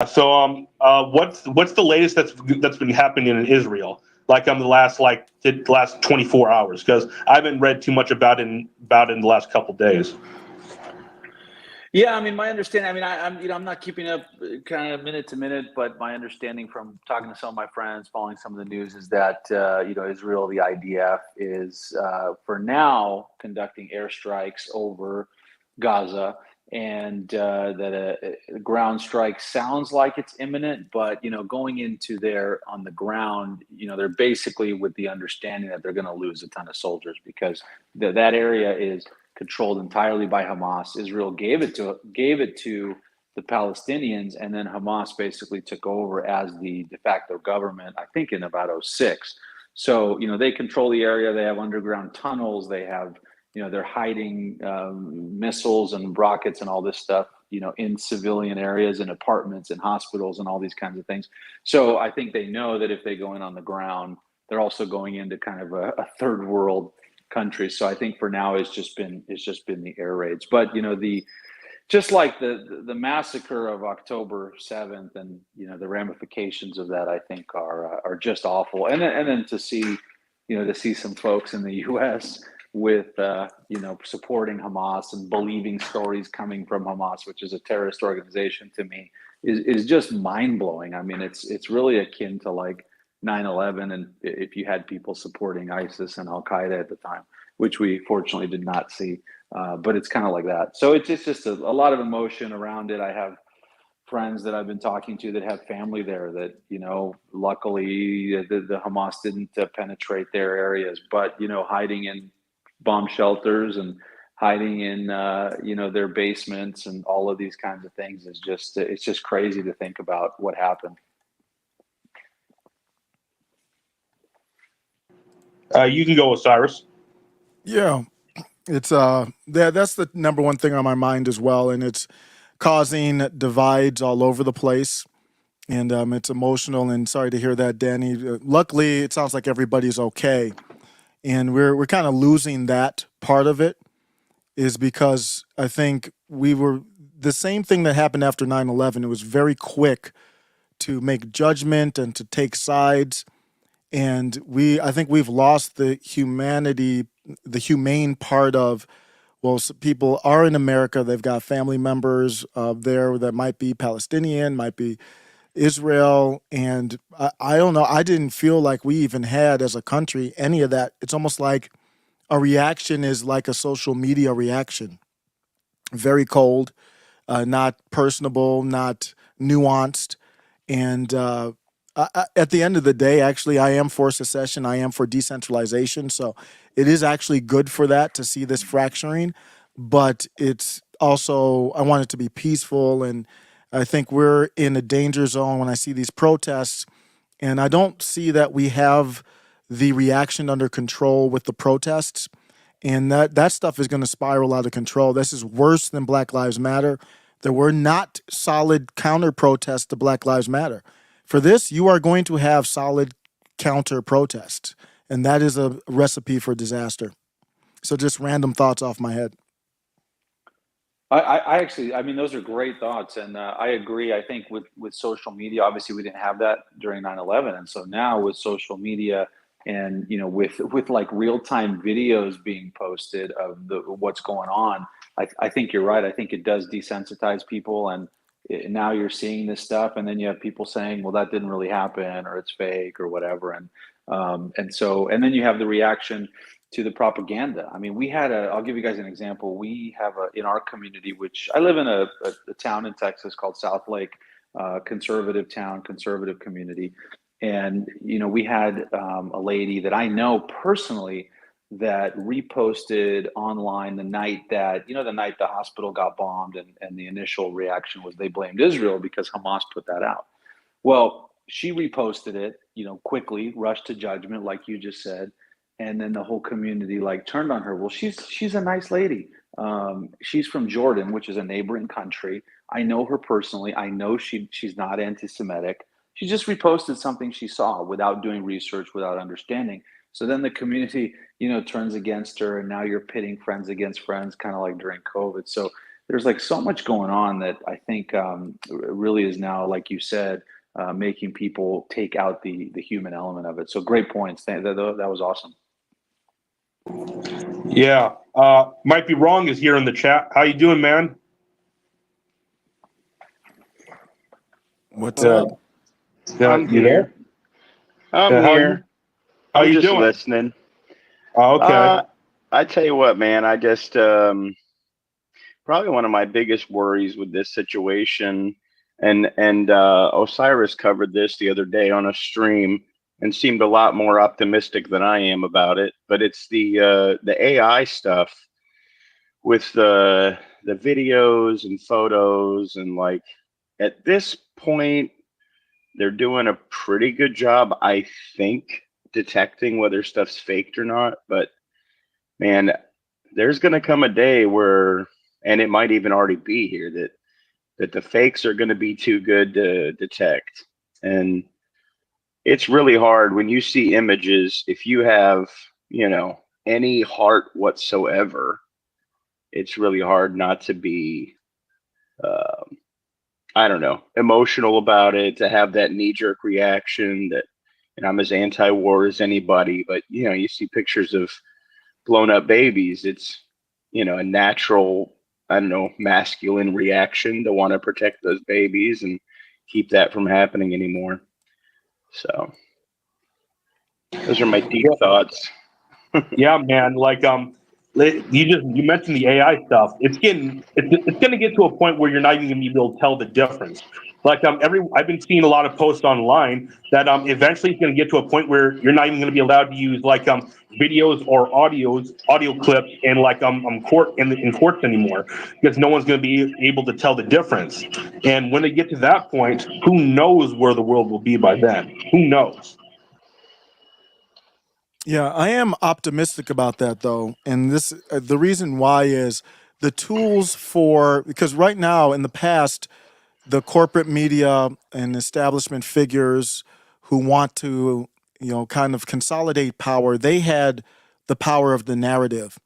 What's the latest that's been happening in Israel? Like the last 24 hours, because I haven't read too much about it in the last couple days. Yeah, I mean, my understanding. I mean, I'm not keeping up kind of minute to minute, but my understanding from talking to some of my friends, following some of the news, is that Israel, the IDF, is for now conducting airstrikes over Gaza, and that a ground strike sounds like it's imminent, but going into there on the ground, they're basically with the understanding that they're going to lose a ton of soldiers because that area is controlled entirely by Hamas. Israel gave it to the Palestinians, and then Hamas basically took over as the de facto government, I think in about '06. So, they control the area. They have underground tunnels. They have, they're hiding missiles and rockets and all this stuff, in civilian areas and apartments and hospitals and all these kinds of things. So I think they know that if they go in on the ground, they're also going into kind of a third world country. So I think for now it's just been the air raids. But just like the massacre of October 7th and the ramifications of that, I think are just awful. And then to see some folks in the U.S. with supporting Hamas and believing stories coming from Hamas, which is a terrorist organization, to me is just mind blowing. I mean, it's really akin to like 9/11, and if you had people supporting ISIS and Al Qaeda at the time, which we fortunately did not see, but it's kind of like that. So it's just a lot of emotion around it. I have friends that I've been talking to that have family there that, luckily the Hamas didn't penetrate their areas, but, hiding in bomb shelters and hiding in, their basements and all of these kinds of things is it's just crazy to think about what happened. You can go, Osiris. Yeah, it's that's the number one thing on my mind as well, and it's causing divides all over the place, and it's emotional. And sorry to hear that, Danny. Luckily, it sounds like everybody's okay, and we're kind of losing that part of it, is because I think we were the same thing that happened after 9/11. It was very quick to make judgment and to take sides, and I think we've lost the humane part of, well, people are in America, they've got family members there that might be Palestinian, might be Israel, and I don't know, I didn't feel like we even had as a country any of that. It's almost like a reaction is like a social media reaction, very cold, not personable, not nuanced, and at the end of the day, actually, I am for secession. I am for decentralization. So it is actually good for that to see this fracturing, but it's also, I want it to be peaceful. And I think we're in a danger zone when I see these protests. And I don't see that we have the reaction under control with the protests. And that stuff is going to spiral out of control. This is worse than Black Lives Matter. There were not solid counter protests to Black Lives Matter. For this, you are going to have solid counter protests, and that is a recipe for disaster. So just random thoughts off my head. I actually, I mean, those are great thoughts, and I agree. I think with social media, obviously, we didn't have that during 9/11, and so now with social media and with like real time videos being posted of what's going on, I think you're right. I think it does desensitize people, and now you're seeing this stuff, and then you have people saying, "Well, that didn't really happen," or "It's fake," or whatever, and then you have the reaction to the propaganda. I mean, I'll give you guys an example. We have in our community, which I live in a town in Texas called South Lake, conservative town, conservative community. And, we had a lady that I know personally that reposted online the night the hospital got bombed, and the initial reaction was they blamed Israel because Hamas put that out. Well, she reposted it, quickly, rushed to judgment, like you just said. And then the whole community like turned on her. Well, she's a nice lady. She's from Jordan, which is a neighboring country. I know her personally. I know she's not anti-Semitic. She just reposted something she saw without doing research, without understanding. So then the community, turns against her, and now you're pitting friends against friends, kind of like during COVID. So there's like so much going on that I think really is now, like you said, making people take out the human element of it. So great points. That was awesome. Yeah. Might be wrong is here in the chat. How you doing, man? What's up? Yeah, I'm you here. there? I'm Yeah, here. how I'm you just doing? listening. Oh, okay. I tell you what, man, I just probably one of my biggest worries with this situation, and Osiris covered this the other day on a stream and seemed a lot more optimistic than I am about it. But it's the AI stuff with the videos and photos, and like at this point they're doing a pretty good job, I think, detecting whether stuff's faked or not. But man, there's going to come a day where, and it might even already be here, that the fakes are going to be too good to detect. And it's really hard when you see images. If you have, any heart whatsoever, it's really hard not to be, I don't know, emotional about it, to have that knee jerk reaction that, and I'm as anti-war as anybody, but you see pictures of blown up babies. It's, a natural, I don't know, masculine reaction to want to protect those babies and keep that from happening anymore. So those are my deep thoughts. Yeah, man. Like you mentioned the AI stuff. It's going to get to a point where you're not even going to be able to tell the difference. Like I've been seeing a lot of posts online that eventually it's going to get to a point where you're not even going to be allowed to use like videos or audio clips in like court in courts anymore, because no one's going to be able to tell the difference. And when they get to that point, who knows where the world will be by then? Who knows? Yeah, I am optimistic about that though. And this the reason why is the tools for, because right now in the past the corporate media and establishment figures who want to, kind of consolidate power, they had the power of the narrative.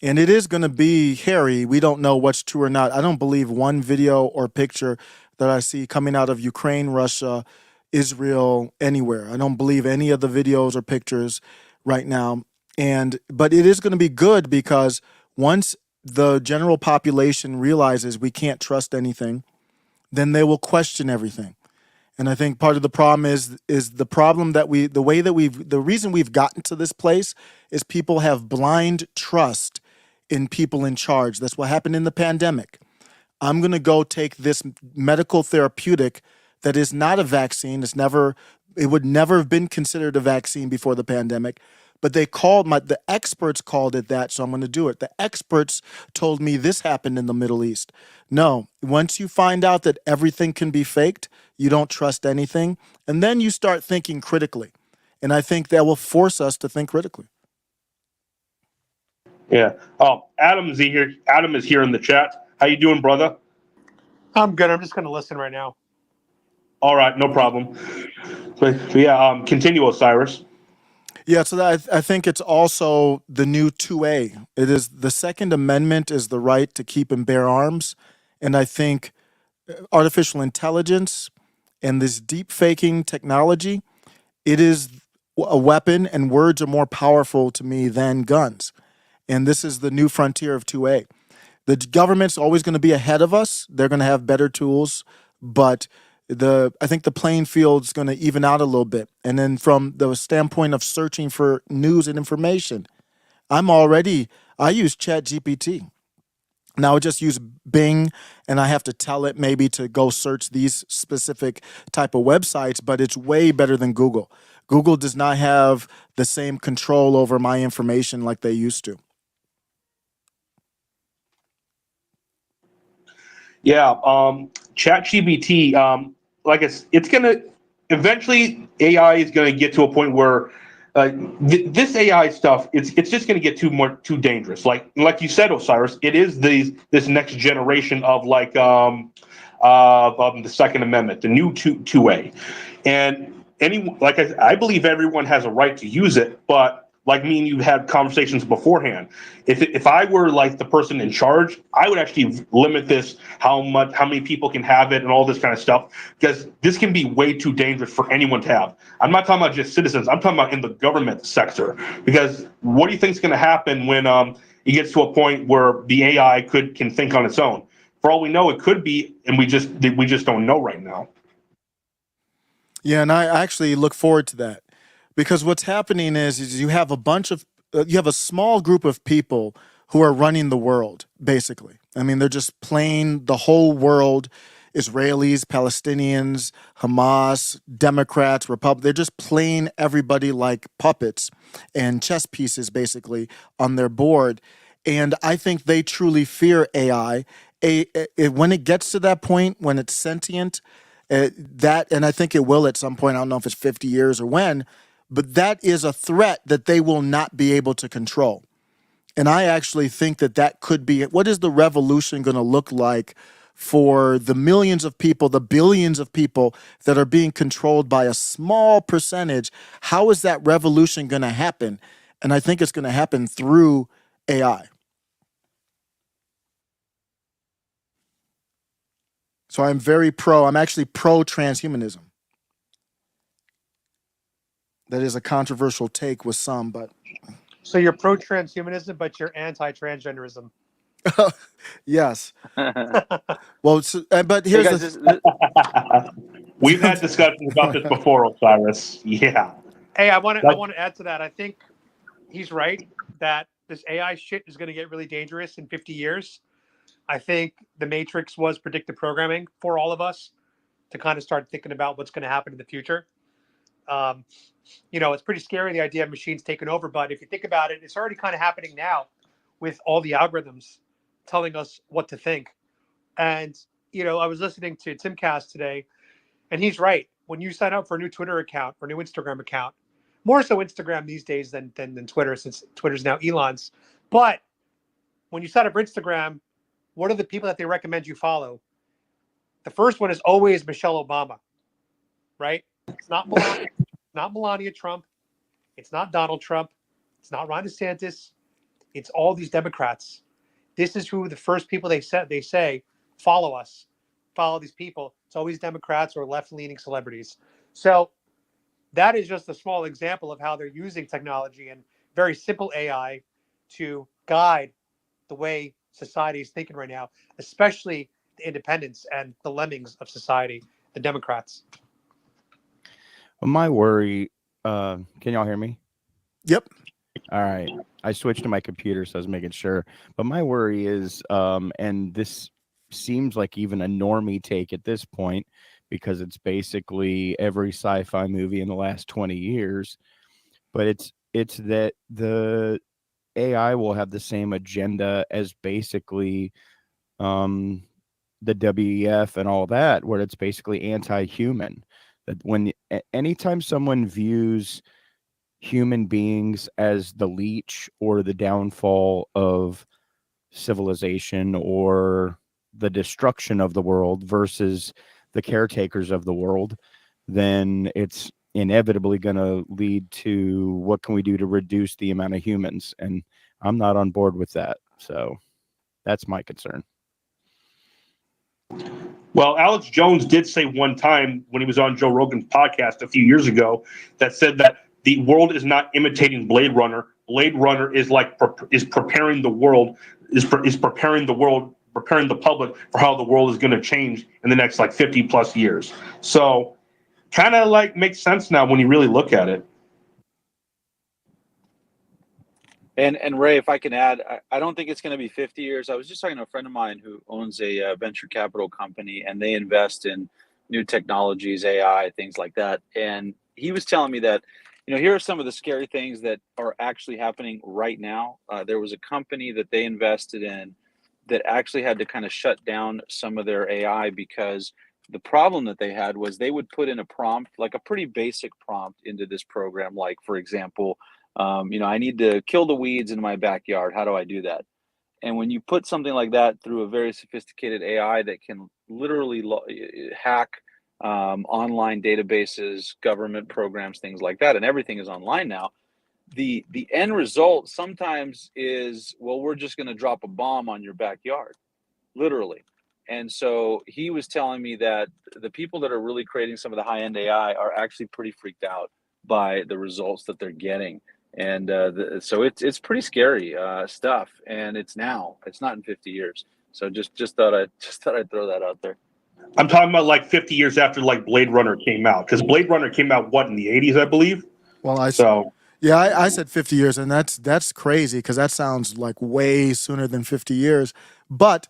And it is going to be hairy. We don't know what's true or not. I don't believe one video or picture that I see coming out of Ukraine, Russia, Israel, anywhere. I don't believe any of the videos or pictures right now. But it is going to be good because once the general population realizes we can't trust anything, then they will question everything. And I think part of the problem is the problem that the reason we've gotten to this place is people have blind trust in people in charge. That's what happened in the pandemic. I'm going to go take this medical therapeutic that is not a vaccine. It would never have been considered a vaccine before the pandemic, but the experts called it that, so I'm going to do it. The experts told me this happened in the Middle East. No, once you find out that everything can be faked, you don't trust anything, and then you start thinking critically. And I think that will force us to think critically. Yeah. Oh, Adam's here. Adam is here in the chat. How you doing, brother? I'm good. I'm just going to listen right now. All right, no problem. But yeah, continue, Osiris. Yeah, so I think it's also the new 2A. It is the Second Amendment is the right to keep and bear arms, and I think artificial intelligence and this deep faking technology, it is a weapon, and words are more powerful to me than guns. And this is the new frontier of 2A. The government's always going to be ahead of us. They're going to have better tools, but I think the playing field's going to even out a little bit. And then from the standpoint of searching for news and information, I use ChatGPT. Now I just use Bing, and I have to tell it maybe to go search these specific type of websites, but it's way better than Google. Google does not have the same control over my information like they used to. Yeah, ChatGPT, like it's gonna eventually AI is gonna get to a point where this AI stuff it's just gonna get too dangerous. Like you said, Osiris, it is this next generation of the Second Amendment, the new 2A, and I believe everyone has a right to use it, but like me and you had conversations beforehand. If I were like the person in charge, I would actually limit this, how many people can have it and all this kind of stuff, because this can be way too dangerous for anyone to have. I'm not talking about just citizens. I'm talking about in the government sector, because what do you think is going to happen when it gets to a point where the AI can think on its own? For all we know, it could be, and we just don't know right now. Yeah, and I actually look forward to that, because what's happening is you have you have a small group of people who are running the world, basically. I mean, they're just playing the whole world. Israelis, Palestinians, Hamas, Democrats, Republicans, they're just playing everybody like puppets and chess pieces, basically, on their board. And I think they truly fear AI. When it gets to that point, when it's sentient, and I think it will at some point. I don't know if it's 50 years or when, but that is a threat that they will not be able to control. And I actually think that could be, what is the revolution going to look like for the millions of people, the billions of people that are being controlled by a small percentage? How is that revolution going to happen? And I think it's going to happen through AI. So I'm actually pro transhumanism. That is a controversial take with some, but So you're pro transhumanism, but you're anti transgenderism. yes. Well, but here's Hey guys, We've had discussions about this before, Osiris. Yeah. Hey, I want to add to that. I think he's right that this AI shit is going to get really dangerous in 50 years. I think the Matrix was predictive programming for all of us to kind of start thinking about what's going to happen in the future. It's pretty scary, the idea of machines taking over. But if you think about it, it's already kind of happening now with all the algorithms telling us what to think. And, I was listening to Timcast today, and he's right. When you sign up for a new Twitter account or new Instagram account, more so Instagram these days than Twitter, since Twitter's now Elon's. But when you sign up for Instagram, what are the people that they recommend you follow? The first one is always Michelle Obama, right? It's not Melania Trump. It's not Donald Trump. It's not Ron DeSantis. It's all these Democrats. This is who the first people they say follow us, follow these people. It's always Democrats or left-leaning celebrities. So that is just a small example of how they're using technology and very simple AI to guide the way society is thinking right now, especially the independents and the lemmings of society, the Democrats. Well, my worry, can y'all hear me? Yep. All right. I switched to my computer, so I was making sure. But my worry is, and this seems like even a normie take at this point, because it's basically every sci-fi movie in the last 20 years, but it's that the AI will have the same agenda as basically the WEF and all that, where it's basically anti-human. That anytime someone views human beings as the leech or the downfall of civilization or the destruction of the world versus the caretakers of the world, then it's inevitably going to lead to what can we do to reduce the amount of humans, and I'm not on board with that. So that's my concern. Well, Alex Jones did say one time when he was on Joe Rogan's podcast a few years ago that said that the world is not imitating Blade Runner. Blade Runner is preparing the world, preparing the public for how the world is going to change in the next 50 plus years. So kind of makes sense now when you really look at it. And Ray, if I can add, I don't think it's going to be 50 years. I was just talking to a friend of mine who owns a venture capital company, and they invest in new technologies, AI, things like that. And he was telling me that, here are some of the scary things that are actually happening right now. There was a company that they invested in that actually had to kind of shut down some of their AI because the problem that they had was they would put in a prompt, like a pretty basic prompt into this program. Like, for example, I need to kill the weeds in my backyard. How do I do that? And when you put something like that through a very sophisticated AI that can literally hack online databases, government programs, things like that, and everything is online now, the end result sometimes is, well, we're just going to drop a bomb on your backyard, literally. And so he was telling me that the people that are really creating some of the high-end AI are actually pretty freaked out by the results that they're getting. And so it's pretty scary stuff. And it's now. It's not in 50 years. So just thought I'd throw that out there. I'm talking about like 50 years after like Blade Runner came out, because Blade Runner came out what, in the 80s, I believe. Well, I said 50 years, and that's crazy because that sounds like way sooner than 50 years. But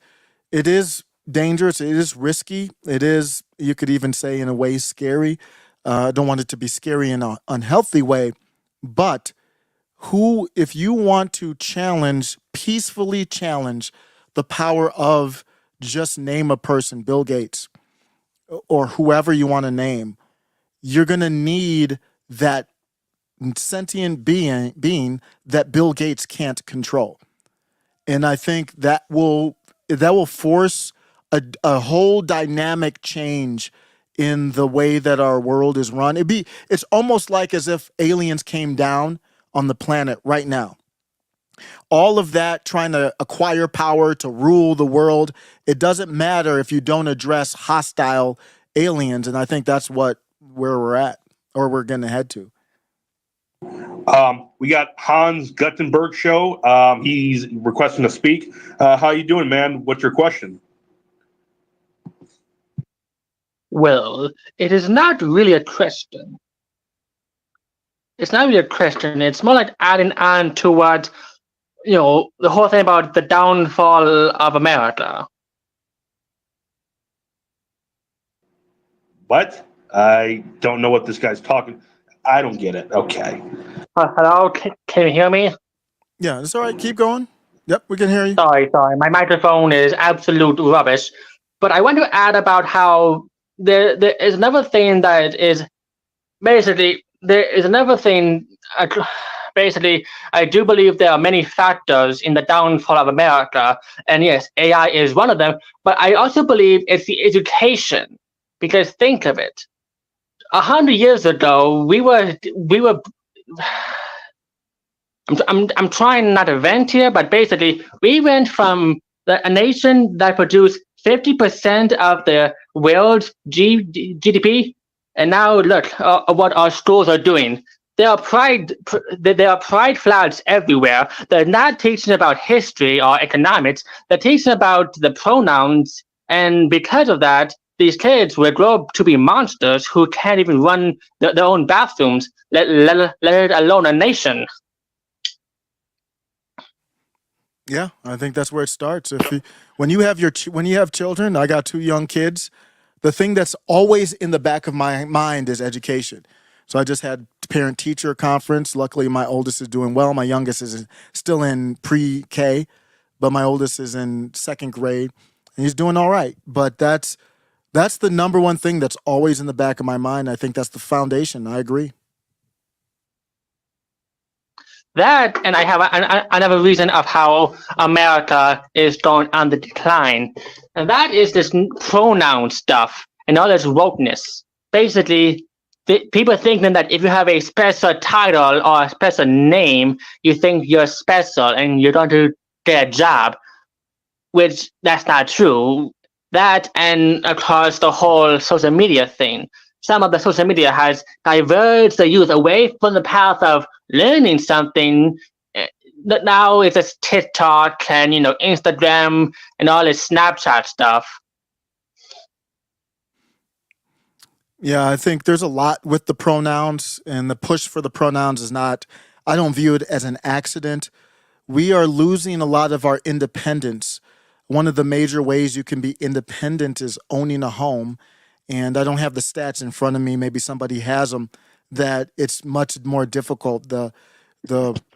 it is dangerous. It is risky. It is, you could even say, in a way, scary. I don't want it to be scary in an unhealthy way. But if you want to peacefully challenge the power of, just name a person, Bill Gates or whoever you want to name, you're going to need that sentient being that Bill Gates can't control. And I think that will force a whole dynamic change in the way that our world is run. It's almost like as if aliens came down on the planet right now. All of that trying to acquire power to rule the world, it doesn't matter if you don't address hostile aliens. And I think that's where we're at, or we're going to head to. We got Hans Guttenberg show. He's requesting to speak. How you doing, man? What's your question? Well, it is not really a question. It's not really a question. It's more like adding on to what, the whole thing about the downfall of America. What? I don't know what this guy's talking. I don't get it. Okay. Hello, can you hear me? Yeah, it's all right. Keep going. Yep, we can hear you. Sorry. My microphone is absolute rubbish. But I want to add about how there is another thing that is basically, basically, I do believe there are many factors in the downfall of America. And yes, AI is one of them. But I also believe it's the education. Because think of it. 100 years ago, we were. I'm trying not to vent here, but basically, we went from a nation that produced 50% of the world's GDP, and now look what our schools are doing. There are pride flags everywhere. They're not teaching about history or economics. They're teaching about the pronouns, and because of that, these kids will grow up to be monsters who can't even run their own bathrooms, let alone a nation. Yeah, I think that's where it starts. When you have children, I got 2 young kids. The thing that's always in the back of my mind is education. So I just had parent-teacher conference. Luckily, my oldest is doing well. My youngest is still in pre-K, but my oldest is in 2nd grade, and he's doing all right. But that's the number one thing that's always in the back of my mind. I think that's the foundation. I agree. That, and I have another reason of how America is going on the decline, and that is this pronoun stuff and all this wokeness. Basically, people thinking that if you have a special title or a special name, you think you're special and you're going to get a job, which that's not true. That, and of course the whole social media thing. Some of the social media has diverged the youth away from the path of learning something. Now it's just TikTok and Instagram and all this Snapchat stuff. Yeah, I think there's a lot with the pronouns, and the push for the pronouns is not, I don't view it as an accident. We are losing a lot of our independence. One of the major ways you can be independent is owning a home. And I don't have the stats in front of me. Maybe somebody has them. That it's much more difficult. The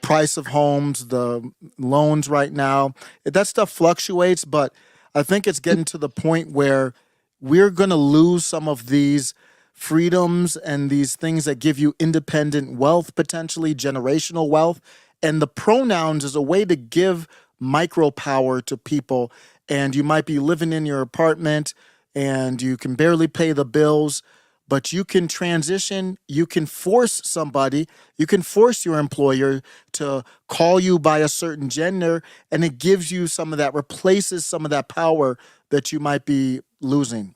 price of homes, the loans right now, that stuff fluctuates. But I think it's getting to the point where we're going to lose some of these freedoms and these things that give you independent wealth, potentially generational wealth. And the pronouns is a way to give micro power to people. And you might be living in your apartment and you can barely pay the bills, but you can transition, you can force somebody, you can force your employer to call you by a certain gender, and it gives you some of that, replaces some of that power that you might be losing.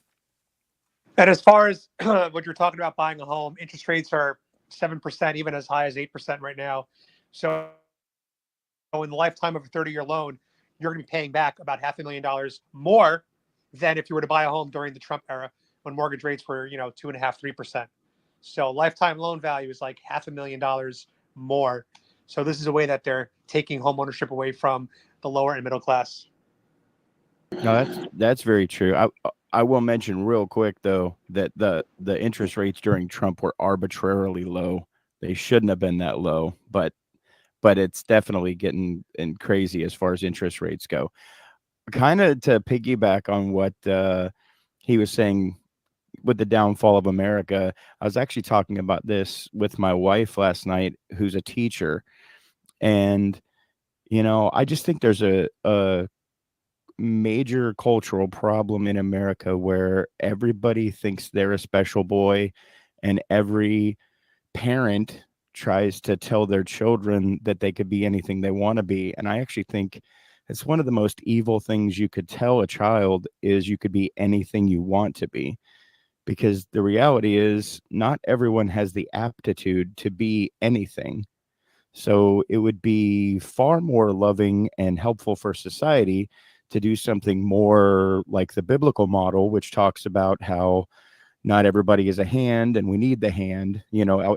And as far as what you're talking about buying a home, interest rates are 7%, even as high as 8% right now. So in the lifetime of a 30-year loan, you're going to be paying back about $500,000 more than if you were to buy a home during the Trump era when mortgage rates were, 2.5%, 3%. So lifetime loan value is like $500,000 more. So this is a way that they're taking home ownership away from the lower and middle class. No, that's very true. I will mention real quick though that the interest rates during Trump were arbitrarily low. They shouldn't have been that low, but it's definitely getting crazy as far as interest rates go. Kind of to piggyback on what he was saying with the downfall of America, I was actually talking about this with my wife last night, who's a teacher, and I just think there's a major cultural problem in America where everybody thinks they're a special boy, and every parent tries to tell their children that they could be anything they want to be. And I actually think it's one of the most evil things you could tell a child is you could be anything you want to be, because the reality is not everyone has the aptitude to be anything. So it would be far more loving and helpful for society to do something more like the biblical model, which talks about how not everybody is a hand and we need the hand.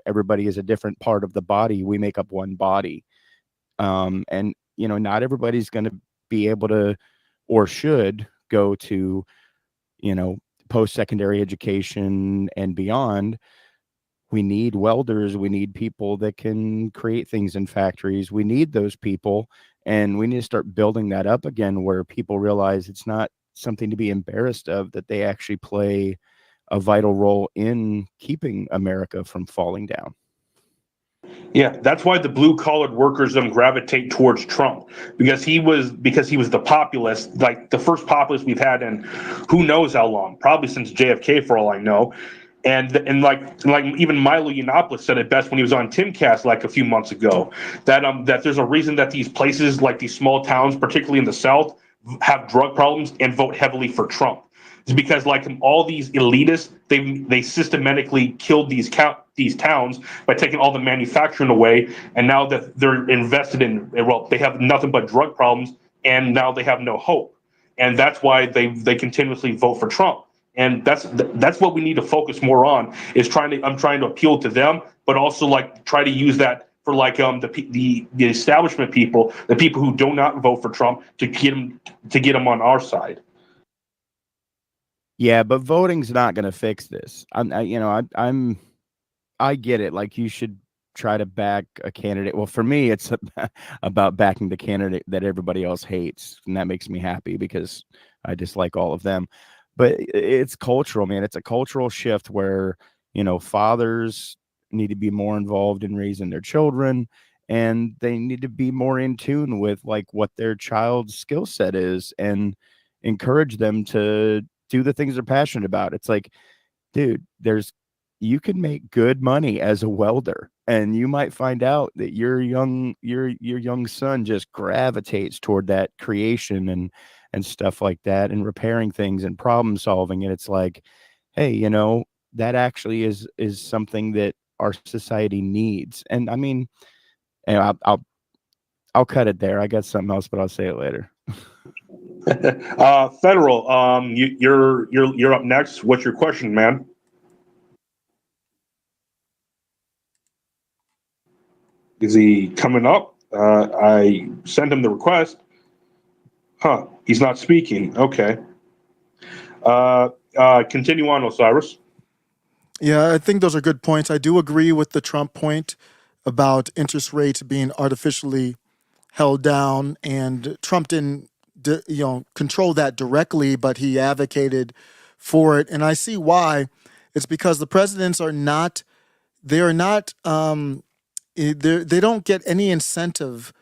Everybody is a different part of the body. We make up one body. And not everybody's going to be able to or should go to, post-secondary education and beyond. We need welders. We need people that can create things in factories. We need those people, and we need to start building that up again, where people realize it's not something to be embarrassed of, that they actually play a vital role in keeping America from falling down. Yeah, that's why the blue collared workers gravitate towards Trump, because he was the populist, like the first populist we've had in who knows how long, probably since JFK for all I know. And like even Milo Yiannopoulos said it best when he was on Timcast like a few months ago, that that there's a reason that these places, like these small towns, particularly in the South, have drug problems and vote heavily for Trump. It's because like all these elitists, they systematically killed these towns by taking all the manufacturing away, and now that they're invested in, well, they have nothing but drug problems, and now they have no hope, and that's why they continuously vote for Trump. And that's what we need to focus more on, is I'm trying to appeal to them, but also like try to use that for like the establishment people, the people who do not vote for Trump, to get them on our side. Yeah, but voting's not going to fix this. I get it. Like, you should try to back a candidate. Well, for me, it's about backing the candidate that everybody else hates, and that makes me happy because I dislike all of them. But it's cultural, man. It's a cultural shift where, fathers need to be more involved in raising their children, and they need to be more in tune with like what their child's skill set is, and encourage them to do the things they're passionate about. It's like, dude, you can make good money as a welder, and you might find out that your young son just gravitates toward that creation and stuff like that, and repairing things and problem solving. And it's like, hey, that actually is something that our society needs. And I mean, I'll cut it there. I got something else, but I'll say it later. Federal, you're up next. What's your question, man? Is he coming up? I sent him the request. He's not speaking. Okay. Continue on, Osiris. Yeah, I think those are good points. I do agree with the Trump point about interest rates being artificially held down, and Trump didn't control that directly, but he advocated for it. And I see why. It's because the presidents are not, they don't get any incentive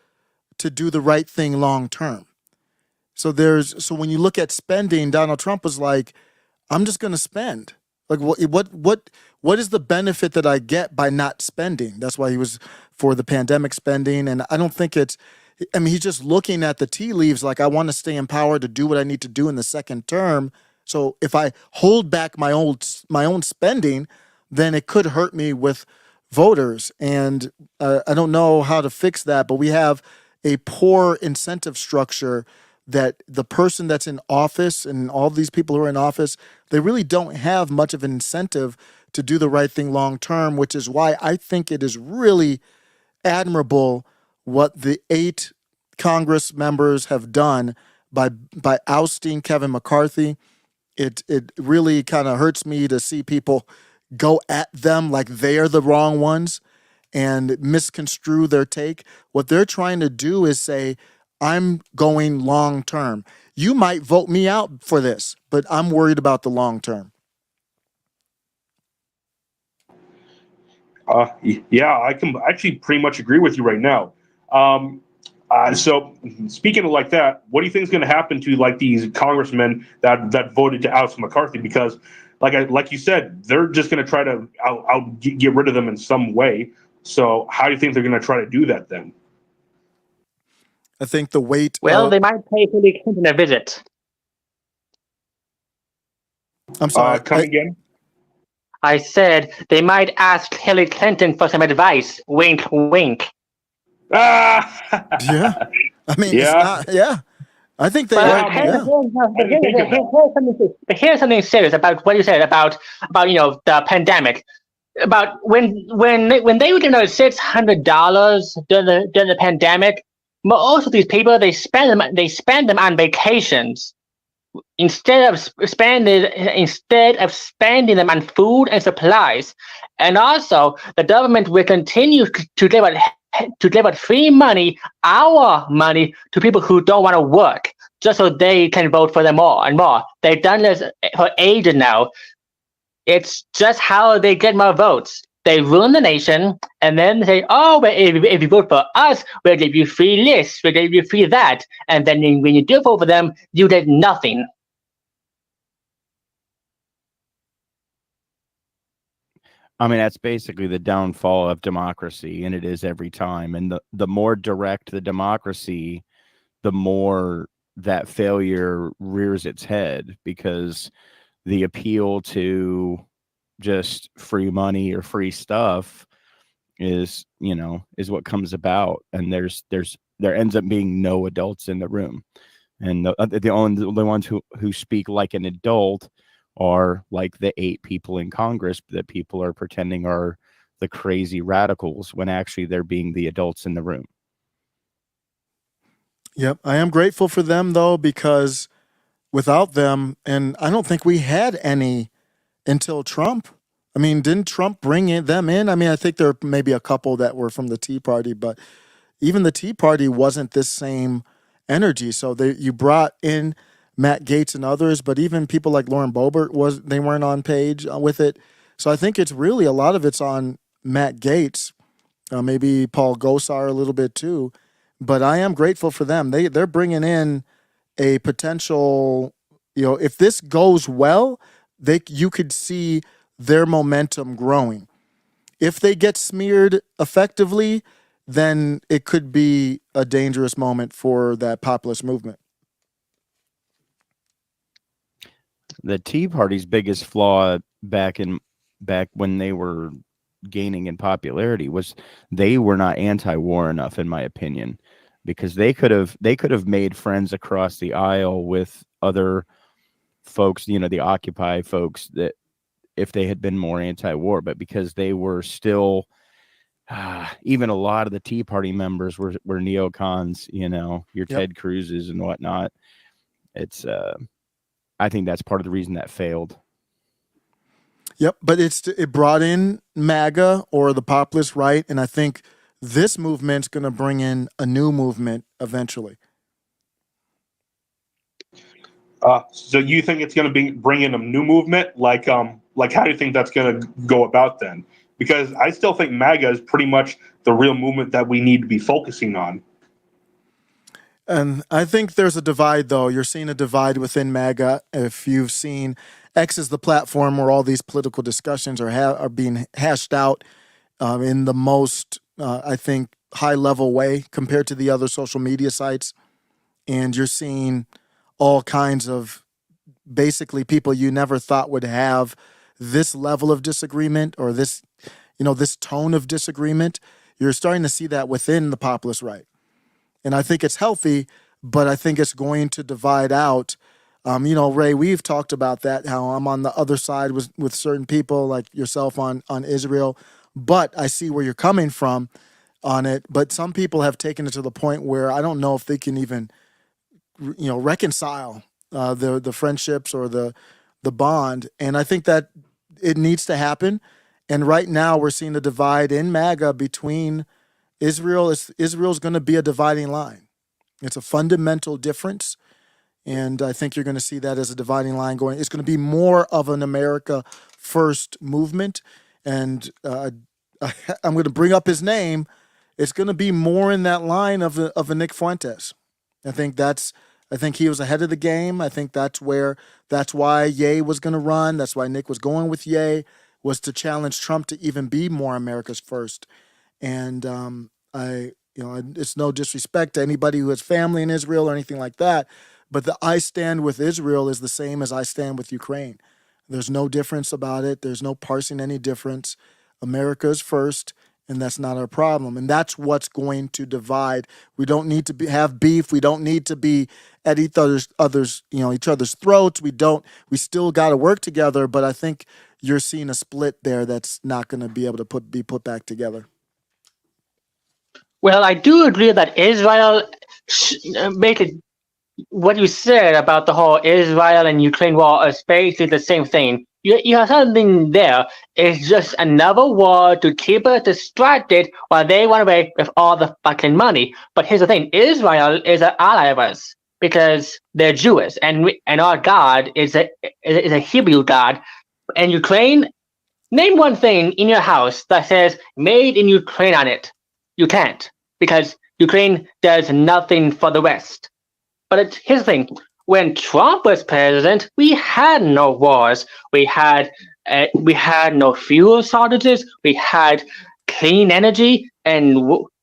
to do the right thing long term. So when you look at spending, Donald Trump was like, I'm just going to spend. Like what is the benefit that I get by not spending? That's why he was for the pandemic spending, and I don't think it's. I mean, he's just looking at the tea leaves like I want to stay in power to do what I need to do in the second term. So if I hold back my own spending, then it could hurt me with voters, and I don't know how to fix that. But we have a poor incentive structure that the person that's in office and all these people who are in office, they really don't have much of an incentive to do the right thing long term, which is why I think it is really admirable what the 8 Congress members have done by ousting Kevin McCarthy. It really kind of hurts me to see people go at them like they are the wrong ones and misconstrue their take. What they're trying to do is say, I'm going long term. You might vote me out for this, but I'm worried about the long term. Yeah, I can actually pretty much agree with you right now. So speaking of like that, what do you think is going to happen to like these congressmen that voted to oust McCarthy? Because like you said, they're just going to try to get rid of them in some way. So how do you think they're going to try to do that then? I think the weight. Well, they might pay Hillary Clinton a visit. I'm sorry. Come again? I said they might ask Hillary Clinton for some advice. Wink, wink. Ah! Yeah. I mean, Yeah. it's not. Yeah. I think they. But Yeah. here's something serious about what you said about the pandemic. About when they were getting $600 during the pandemic, most of these people they spend them on vacations instead of spending them on food and supplies. And also, the government will continue to give out free money, our money, to people who don't want to work, just so they can vote for them more and more. They've done this for ages now. It's just how they get more votes. They ruin the nation, and then they say, "Oh, but if you vote for us, we'll give you free this, we'll give you free that." And then when you do vote for them, you get nothing. I mean, that's basically the downfall of democracy, and it is every time. And the more direct the democracy, the more that failure rears its head, because the appeal to just free money or free stuff is what comes about, and there ends up being no adults in the room, and the only ones who speak like an adult are like the 8 people in Congress that people are pretending are the crazy radicals, when actually they're being the adults in the room. Yep. I am grateful for them though, because without them, and I don't think we had any until Trump. I mean, didn't Trump bring them in? I mean, I think there are maybe a couple that were from the Tea Party, but even the Tea Party wasn't this same energy. So you brought in Matt Gaetz and others, but even people like Lauren Boebert they weren't on page with it. So I think it's really a lot of it's on Matt Gaetz, maybe Paul Gosar a little bit too. But I am grateful for them. They're bringing in a potential. If this goes well, you could see their momentum growing. If they get smeared effectively, then it could be a dangerous moment for that populist movement. The Tea Party's biggest flaw back when they were gaining in popularity was they were not anti-war enough, in my opinion, because they could have made friends across the aisle with other folks, the Occupy folks, that if they had been more anti-war, but because they were still even a lot of the Tea Party members were neocons, your Yep. Ted Cruz's and whatnot. It's I think that's part of the reason that failed. Yep, but it brought in MAGA or the populist right, and I think this movement's going to bring in a new movement eventually. So you think it's going to bring in a new movement? Like how do you think that's going to go about then? Because I still think MAGA is pretty much the real movement that we need to be focusing on. And I think there's a divide, though. You're seeing a divide within MAGA. If you've seen X is the platform where all these political discussions are being hashed out in the most, I think, high level way compared to the other social media sites. And you're seeing all kinds of basically people you never thought would have this level of disagreement or this, this tone of disagreement. You're starting to see that within the populist right. And I think it's healthy, but I think it's going to divide out. Ray, we've talked about that, how I'm on the other side with certain people like yourself on Israel, but I see where you're coming from on it. But some people have taken it to the point where I don't know if they can even, reconcile the friendships or the bond. And I think that it needs to happen. And right now we're seeing a divide in MAGA between Israel. Israel's going to be a dividing line. It's a fundamental difference. And I think you're going to see that as a dividing line going. It's going to be more of an America first movement. And I'm going to bring up his name. It's going to be more in that line of a Nick Fuentes. I think he was ahead of the game. I think that's why Ye was going to run. That's why Nick was going with Ye, was to challenge Trump to even be more America's first. And it's no disrespect to anybody who has family in Israel or anything like that, but the I stand with Israel is the same as I stand with Ukraine. There's no difference about it. There's no parsing any difference. America's first, and that's not our problem. And that's what's going to divide. We don't need to have beef. We don't need to be at each other's throats. We still got to work together, but I think you're seeing a split there that's not going to be able to be put back together. Well, I do agree that Israel make it. What you said about the whole Israel and Ukraine war is basically the same thing. You have something there. It's just another war to keep us distracted while they run away with all the fucking money. But here's the thing: Israel is an ally of us because they're Jewish, and our God is a Hebrew God. And Ukraine, name one thing in your house that says "Made in Ukraine" on it. You can't, because Ukraine does nothing for the West. But here's the thing: when Trump was president, we had no wars. We had no fuel shortages. We had clean energy,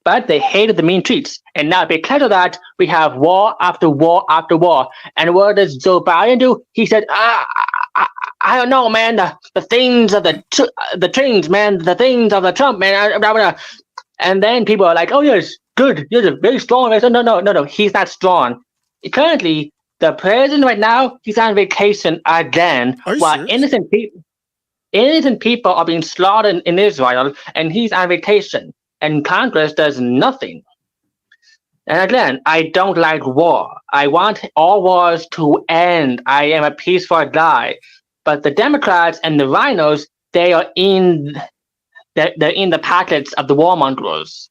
but they hated the mean tweets. And now, because of that, we have war after war after war. And what does Joe Biden do? He said, I don't know, man. The things of the trains, man. The things of the Trump, man. And then people are like, "Oh, yes, good. You're very strong." I said, No. He's not strong. Currently, the president right now, he's on vacation again, while innocent people are being slaughtered in Israel, and he's on vacation, and Congress does nothing. And again, I don't like war. I want all wars to end. I am a peaceful guy. But the Democrats and the rhinos, they're in the pockets of the warmongers.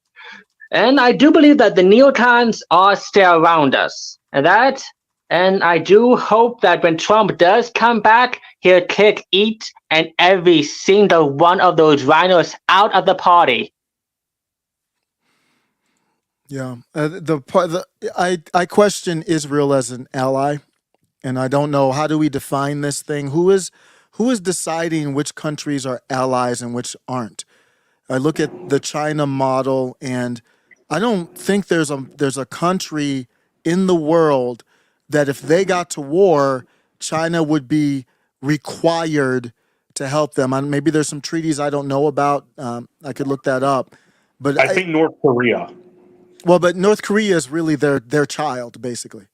And I do believe that the neocons are still around us. And I do hope that when Trump does come back, he'll kick each and every single one of those rhinos out of the party. Yeah, I question Israel as an ally, and I don't know, how do we define this thing? Who is deciding which countries are allies and which aren't? I look at the China model, and I don't think there's a country in the world that if they got to war, China would be required to help them. Maybe there's some treaties I don't know about. I could look that up. But I think North Korea. Well, but North Korea is really their child, basically.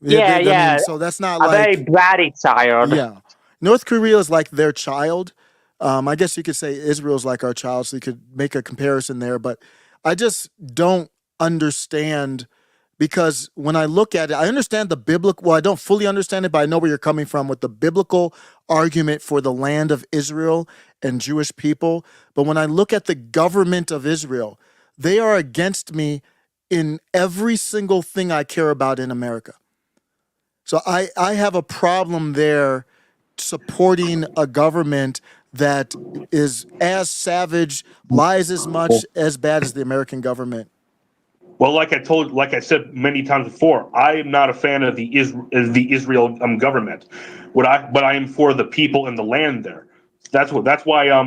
Yeah. So that's not a like very bratty child. Yeah, North Korea is like their child. I guess you could say Israel's like our child, so you could make a comparison there. But I just don't understand, because when I look at it, I understand the biblical. Well, I don't fully understand it, but I know where you're coming from with the biblical argument for the land of Israel and Jewish people. But when I look at the government of Israel, they are against me in every single thing I care about in America. So I have a problem there supporting a government that is as savage, lies as much, as bad as the American government. Well, like I said many times before, I am not a fan of the Israel government. But I am for the people and the land there. That's why a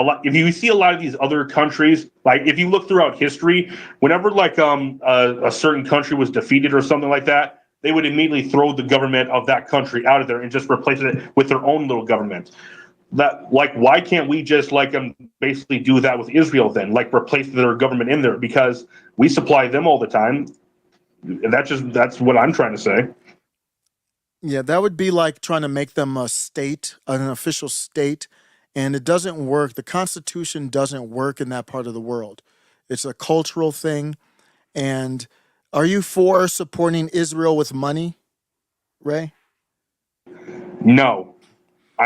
lot. If you see a lot of these other countries, like if you look throughout history, whenever like a certain country was defeated or something like that, they would immediately throw the government of that country out of there and just replace it with their own little government. That, like, why can't we just like basically do that with Israel then, like replace their government in there, because we supply them all the time. And that's what I'm trying to say. Yeah, that would be like trying to make them a state, an official state, and it doesn't work. The Constitution doesn't work in that part of the world. It's a cultural thing. And are you for supporting Israel with money, Ray? No.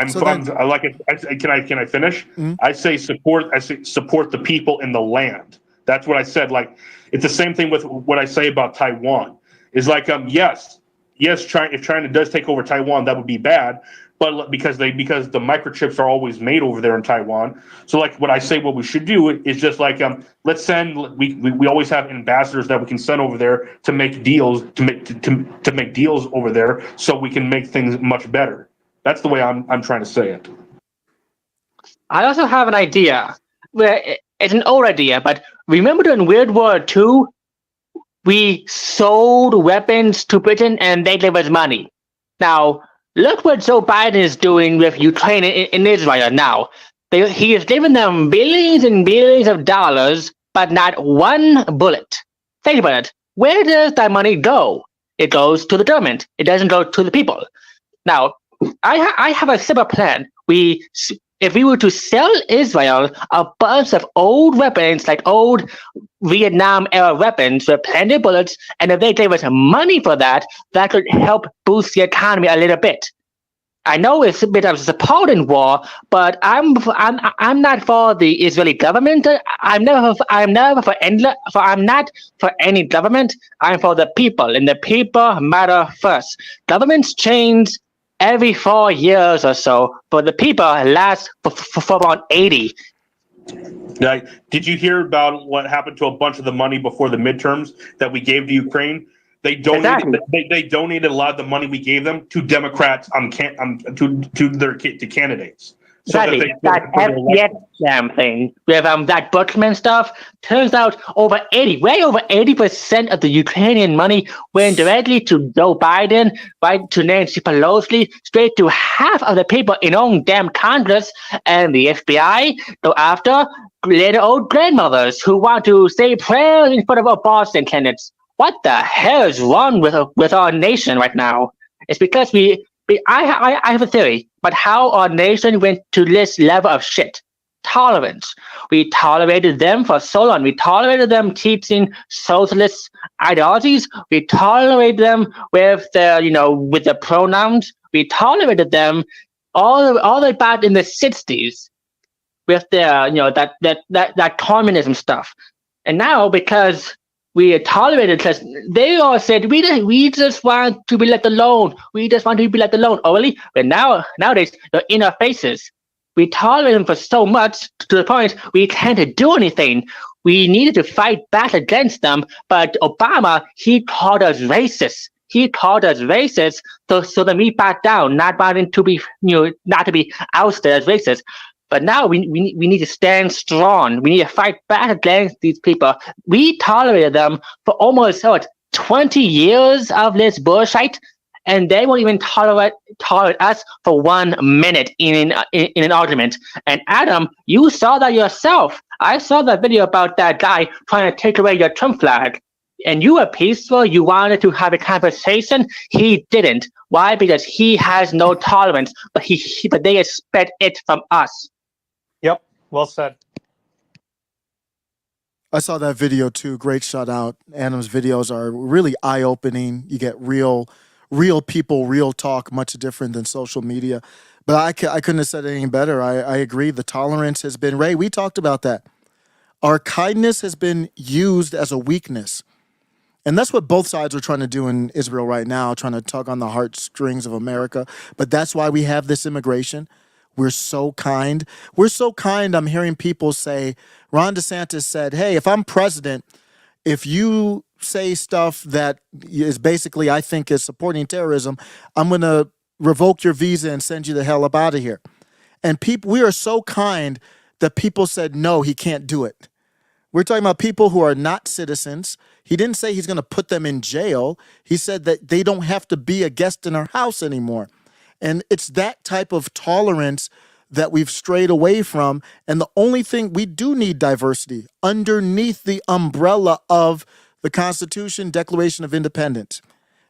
So then- I like it. Can I finish? Mhm. I say support the people in the land. That's what I said. Like, it's the same thing with what I say about Taiwan. Is like yes, if China does take over Taiwan, that would be bad. But because the microchips are always made over there in Taiwan. So like what I say, what we should do is just like let's send. We always have ambassadors that we can send over there to make deals to make deals over there, so we can make things much better. That's the way I'm trying to say it. I also have an idea. It's an old idea, but remember during World War II, we sold weapons to Britain and they gave us money. Now, look what Joe Biden is doing with Ukraine in Israel now. He has given them billions and billions of dollars, but not one bullet. Think about it. Where does that money go? It goes to the government. It doesn't go to the people. Now, I have a simple plan. If we were to sell Israel a bunch of old weapons, like old Vietnam era weapons with plenty of bullets, and if they gave us money for that, that could help boost the economy a little bit. I know it's a bit of a supporting war, but I'm not for the Israeli government. I'm not for any government. I'm for the people, and the people matter first. Governments change every 4 years or so, but the people last for about 80. Did you hear about what happened to a bunch of the money before the midterms that we gave to Ukraine? They donated. Exactly. They donated a lot of the money we gave them to Democrats to candidates. So Exactly. That FDM thing with that Bushman stuff. Turns out way over 80% of the Ukrainian money went directly to Joe Biden, right to Nancy Pelosi, straight to half of the people in own damn Congress, and the FBI go after little old grandmothers who want to say prayers in front of our Boston candidates. What the hell is wrong with our nation right now? It's because I have a theory about how our nation went to this level of shit. Tolerance. We tolerated them for so long. We tolerated them teaching socialist ideologies. We tolerated them with the pronouns. We tolerated them all the way back in the 60s with their that communism stuff. And now, because we tolerated because they all said we just want to be left alone. We just want to be left alone. Oh, really? But nowadays they're in our faces. We tolerated them for so much to the point we can't do anything. We needed to fight back against them, but Obama, he called us racist. He called us racist, so that we back down, not wanting to be not to be ousted as racist. But now we need to stand strong. We need to fight back against these people. We tolerated them for almost 20 years of this bullshit, and they won't even tolerate us for 1 minute in an argument. And Adam, you saw that yourself. I saw that video about that guy trying to take away your Trump flag. And you were peaceful. You wanted to have a conversation. He didn't. Why? Because he has no tolerance. But they expect it from us. Yep. Well said. I saw that video too. Great shout out. Adam's videos are really eye-opening. You get real people, real talk, much different than social media. But I couldn't have said it any better. I agree. The tolerance has been, Ray, we talked about that. Our kindness has been used as a weakness. And that's what both sides are trying to do in Israel right now, trying to tug on the heartstrings of America. But that's why we have this immigration. We're so kind. We're so kind. I'm hearing people say, Ron DeSantis said, hey, if I'm president, if you say stuff that is basically, I think, is supporting terrorism, I'm going to revoke your visa and send you the hell up out of here. And people, we are so kind that people said, no, he can't do it. We're talking about people who are not citizens. He didn't say he's going to put them in jail. He said that they don't have to be a guest in our house anymore. And it's that type of tolerance that we've strayed away from. And the only thing, we do need diversity underneath the umbrella of the Constitution, Declaration of Independence.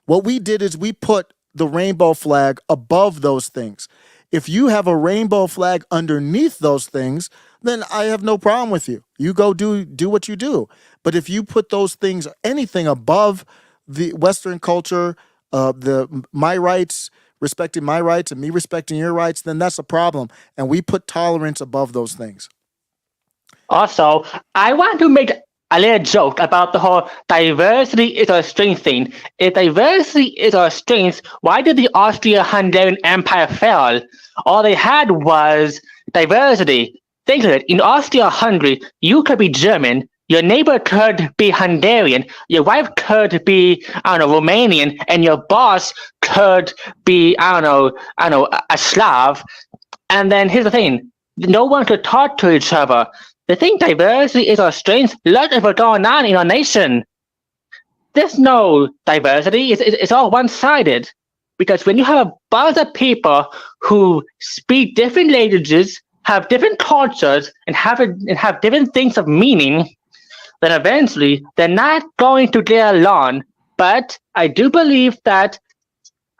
What we did is we put the rainbow flag above those things. If you have a rainbow flag underneath those things, then I have no problem with you. You go do what you do. But if you put those things, anything above the Western culture, my rights, respecting my rights and me respecting your rights, then that's a problem. And we put tolerance above those things. Also, I want to make a little joke about the whole diversity is our strength thing. If diversity is our strength, why did the Austro-Hungarian Empire fail? All they had was diversity. Think of it. In Austria-Hungary, you could be German, your neighbor could be Hungarian, your wife could be, Romanian, and your boss could be, a Slav. And then here's the thing. No one could talk to each other. They think diversity is our strength. Look at what's going on in our nation. There's no diversity. It's all one-sided. Because when you have a bunch of people who speak different languages, have different cultures, and have different things of meaning, then eventually they're not going to get along. But I do believe that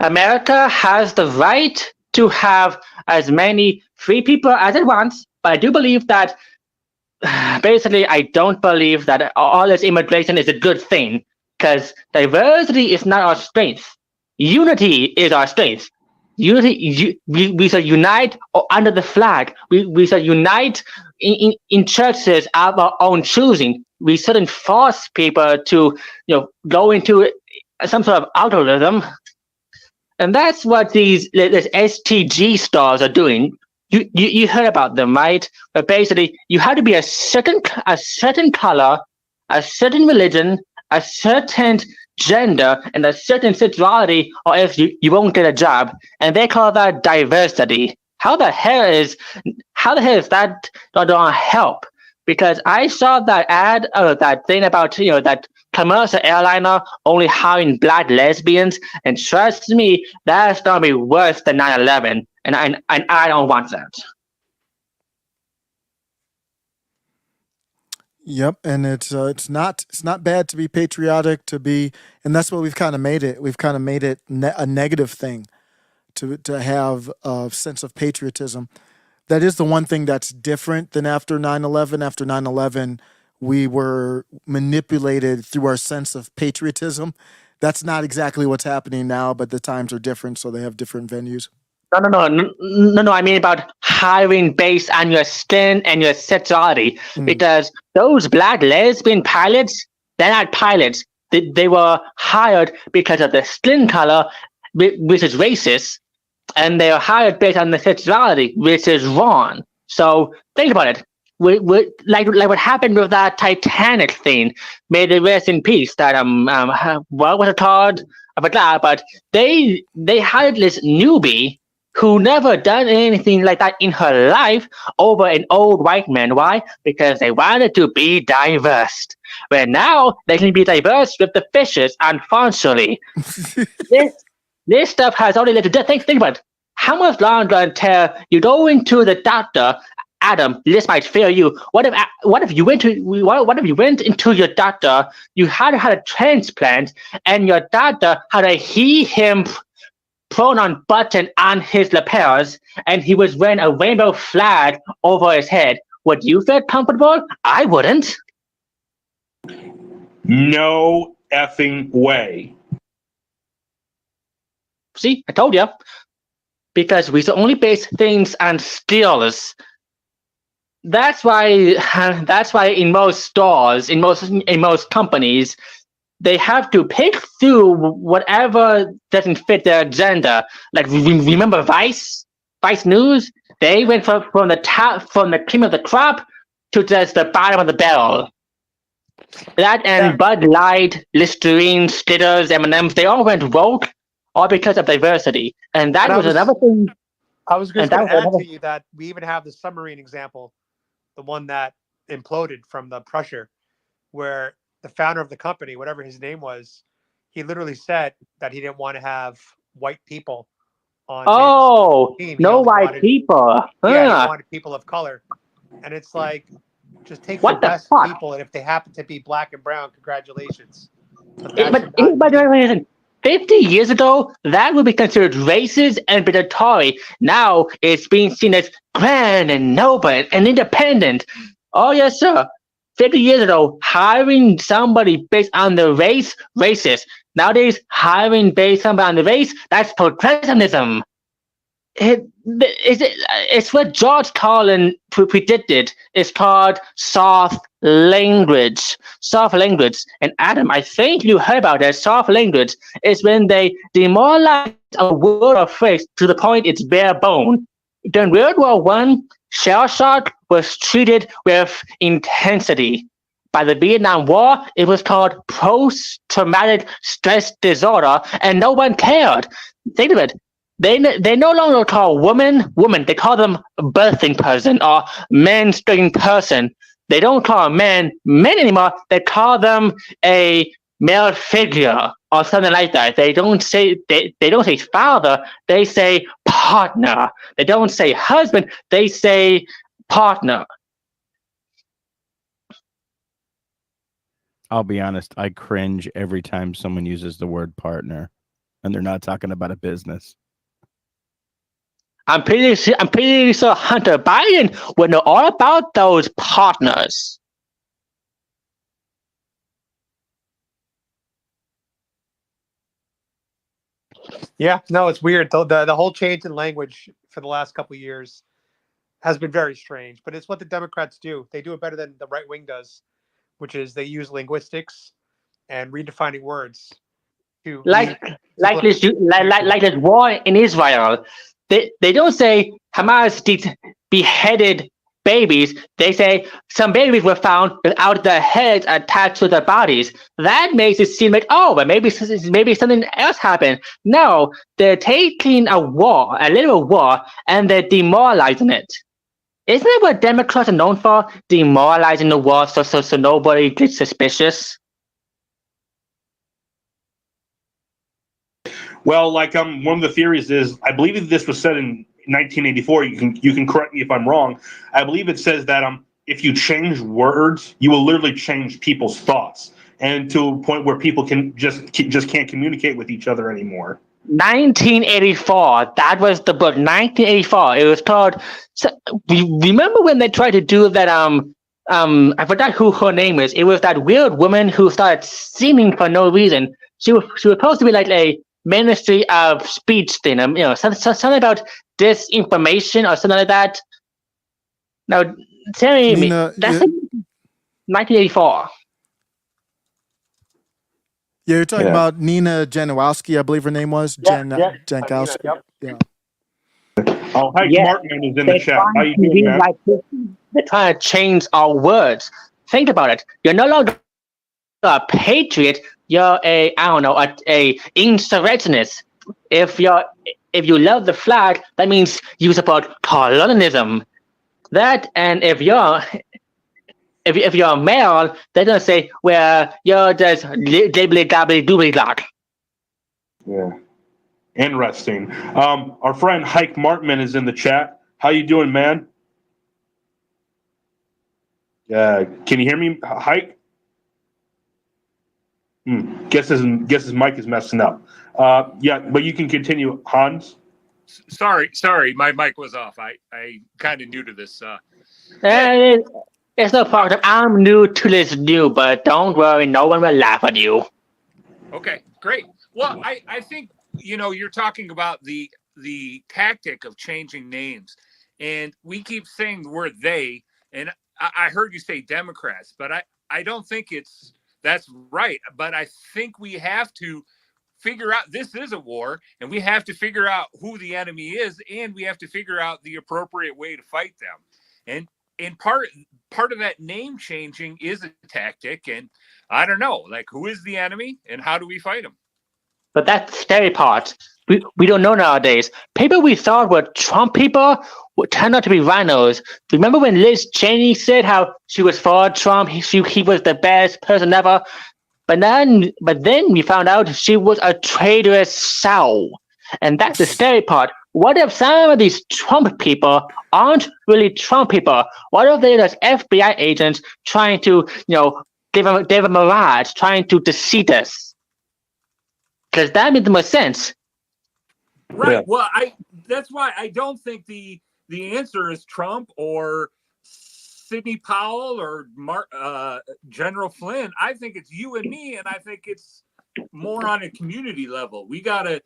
America has the right to have as many free people as it wants. But I do believe that basically, I don't believe that all this immigration is a good thing, because diversity is not our strength. Unity is our strength. Unity, we should unite under the flag. We should unite in churches of our own choosing. We shouldn't force people to, go into some sort of altruism. And that's what these STG stars are doing. You heard about them, right? But basically, you have to be a certain color, a certain religion, a certain gender, and a certain sexuality, or else you won't get a job. And they call that diversity. How the hell is that gonna help? Because I saw that ad, that thing about that commercial airliner only hiring black lesbians, and trust me, that's gonna be worse than 9/11. And I don't want that. Yep, and it's not bad to be patriotic, and that's what we've kind of made it. We've kind of made it a negative thing to have a sense of patriotism. That is the one thing that's different than after 9/11. After 9/11, we were manipulated through our sense of patriotism. That's not exactly what's happening now, but the times are different, so they have different venues. No. I mean about hiring based on your skin and your sexuality, because those black lesbian pilots, they're not pilots. They were hired because of the skin color, which is racist, and they were hired based on the sexuality, which is wrong. So think about it. Like what happened with that Titanic thing. May they rest in peace. That what was it called? I forgot. But they hired this newbie who never done anything like that in her life over an old white man. Why? Because they wanted to be diverse. But now they can be diverse with the fishes, unfortunately. This stuff has only led to death. Think about it. How much longer until you go into the doctor? Adam, this might fail you. What if you went into your doctor? You had a transplant, and your doctor had a he/him pronoun button on his lapels, and he was wearing a rainbow flag over his head. Would you feel comfortable? I wouldn't. No effing way. See, I told you. Because we should only base things on skills. That's why in most stores, in most companies, they have to pick through whatever doesn't fit their agenda. Like, remember Vice News? They went from the cream of the crop to just the bottom of the barrel. That and Bud Light, Listerine, Skittles, M&Ms, they all went rogue, all because of diversity. And that And was another thing. I was just And that going to was add another. to you that we even have the submarine example, the one that imploded from the Prussia, where the founder of the company, whatever his name was, he literally said that he didn't want to have white people on his Oh, team. He no only white wanted, people. yeah, he Huh. wanted people of color. And it's like, just take the What the best fuck? people, and if they happen to be black and brown, congratulations. But that But should not by the be. way, listen, 50 years ago, that would be considered racist and predatory. Now it's being seen as grand and noble and independent. Oh, yes, sir. 50 years ago, hiring somebody based on the race, racist. Nowadays, hiring based on the race, that's progressivism. It's what George Carlin predicted. It's called soft language. Soft language. And Adam, I think you heard about that. Soft language is when they demoralize a word or phrase to the point it's bare bone. During World War One, shell shock was treated with intensity. By the Vietnam War, it was called post-traumatic stress disorder, and no one cared. Think of it. They no longer call woman woman. They call them birthing person or menstruating person. They don't call men men anymore. They call them a male figure or something like that. They don't say they don't say father. They say partner. They don't say husband. They say partner. I'll be honest, I cringe every time someone uses the word partner and they're not talking about a business. I'm pretty sure Hunter Biden would know all about those partners. Yeah, no, it's weird. The whole change in language for the last couple of years has been very strange, but it's what the Democrats do. They do it better than the right wing does, which is they use linguistics and redefining words to Like lead like people. this like this war in Israel. They don't say Hamas beheaded babies. They say some babies were found without their heads attached to their bodies. That makes it seem like, oh, but maybe something else happened. No, they're taking a literal war, and they're demoralizing it. Isn't that what Democrats are known for? Demoralizing the war so nobody gets suspicious. Well, like one of the theories is, I believe that this was said in 1984. You can correct me if I'm wrong. I believe it says that if you change words, you will literally change people's thoughts, and to a point where people can just can't communicate with each other anymore. 1984. That was the book. 1984. It was called. So, remember when they tried to do that? I forgot who her name is. It was that weird woman who started singing for no reason. She was supposed to be like a Ministry of Speech thing. Something about disinformation or something like that. Now, tell me, Nina, that's 1984. Yeah, you're talking Yeah. about Nina Janowski, I believe her name was. Jankowski. Yep. Yeah. Oh, Hike Yeah. Markman is in the chat. How you doing, man? They're trying to change our words. Think about it. You're no longer a patriot. You're a insurrectionist. If you love the flag, that means you support colonialism. That, and if you're a male, they're gonna say, well, you're just dibbly dabbly doobly dock. Yeah. Interesting. Our friend Hike Markman is in the chat. How you doing, man? Can you hear me, Hike? Guess his mic is messing up. Yeah, but you can continue, Hans. Sorry, my mic was off. I kind of new to this. It's no problem. I'm new to this new, but don't worry, no one will laugh at you. Okay, great. Well, I think you're talking about the tactic of changing names, and we keep saying the word they, and I heard you say Democrats, but I don't think that's right. But I think we have to figure out, this is a war, and we have to figure out who the enemy is, and we have to figure out the appropriate way to fight them. And and part of that name changing is a tactic. And I don't know, like, who is the enemy and how do we fight them? But that's the scary part. We don't know nowadays. People we thought were Trump people would turn out to be rhinos. Remember when Liz Cheney said how she was for Trump? He was the best person ever. But then we found out she was a traitorous sow. And that's the scary part. What if some of these Trump people aren't really Trump people? What if they're just FBI agents trying to, give a mirage, trying to deceive us? Because that makes the most sense. Right. Yeah. Well, that's why I don't think the answer is Trump or Sidney Powell or General Flynn. I think it's you and me, and I think it's more on a community level. We got to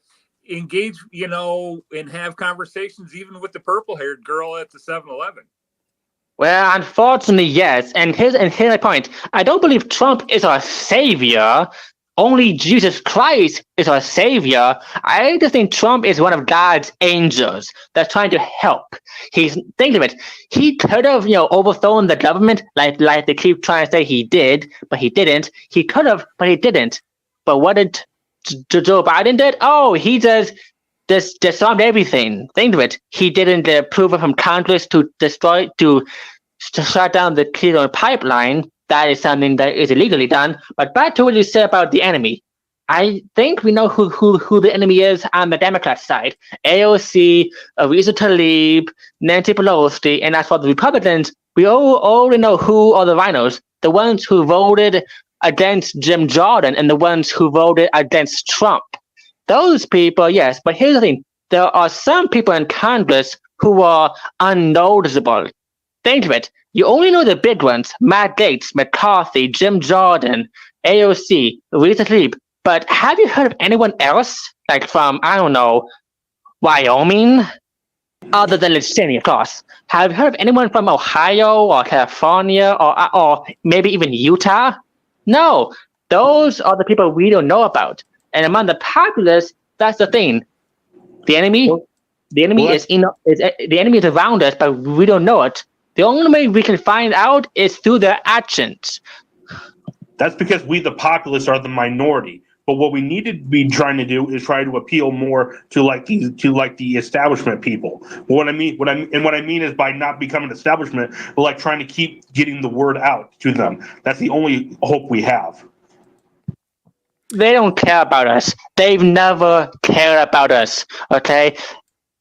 engage, and have conversations even with the purple-haired girl at the 7-Eleven. Well, unfortunately, yes. And here's my point. I don't believe Trump is our savior. Only Jesus Christ is our savior. I just think Trump is one of God's angels that's trying to help. Think of it. He could have, overthrown the government like they keep trying to say he did, but he didn't. He could have, but he didn't. But what did Joe Biden did? Oh, he just disarmed everything. Think of it. He didn't approve from Congress to shut down the Keystone Pipeline. That is something that is illegally done. But back to what you said about the enemy. I think we know who the enemy is on the Democrat side. AOC, Reza Tlaib, Nancy Pelosi, and as for the Republicans, we already know who are the rhinos. The ones who voted against Jim Jordan and the ones who voted against Trump. Those people, yes. But here's the thing. There are some people in Congress who are unnoticeable. Think of it. You only know the big ones, Matt Gaetz, McCarthy, Jim Jordan, AOC, Reza Tlaib. But have you heard of anyone else, like from, I don't know, Wyoming? Other than Liz Cheney, of course. Have you heard of anyone from Ohio or California or maybe even Utah? No. Those are the people we don't know about. And among the populace, that's the thing. The enemy is around us, but we don't know it. The only way we can find out is through their actions. That's because we, the populace, are the minority. But what we need to be trying to do is try to appeal more to the establishment people. What I mean is by not becoming establishment, but like trying to keep getting the word out to them. That's the only hope we have. They don't care about us. They've never cared about us. Okay.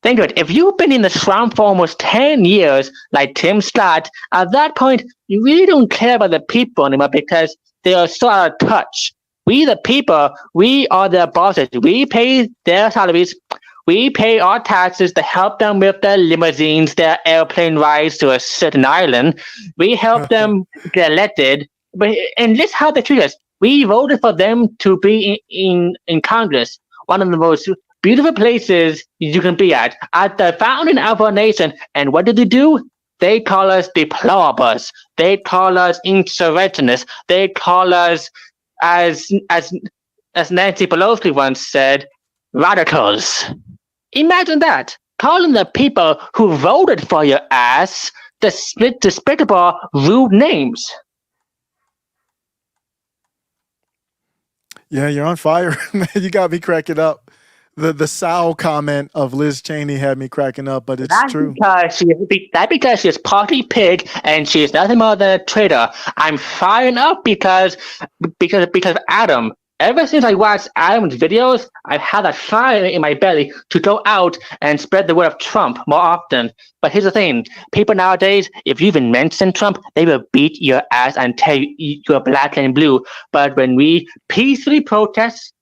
Think of it. If you've been in the swamp for almost 10 years, like Tim Scott, at that point, you really don't care about the people anymore because they are so out of touch. We, the people, we are their bosses. We pay their salaries. We pay our taxes to help them with their limousines, their airplane rides to a certain island. We help them get elected. And this is how they treat us. We voted for them to be in Congress, one of the most beautiful places you can be at the founding of our nation. And what did they do? They call us deplorables. They call us insurrectionists. They call us, as Nancy Pelosi once said, radicals. Imagine that. Calling the people who voted for your ass despicable, rude names. Yeah, you're on fire, man. You got me cracking up. The sow comment of Liz Cheney had me cracking up, but it's true. Because she's partly pig and she's nothing more than a traitor. I'm firing up because of Adam. Ever since I watched Adam's videos, I've had that fire in my belly to go out and spread the word of Trump more often. But here's the thing. People nowadays, if you even mention Trump, they will beat your ass and tell you you're black and blue. But when we peacefully protest,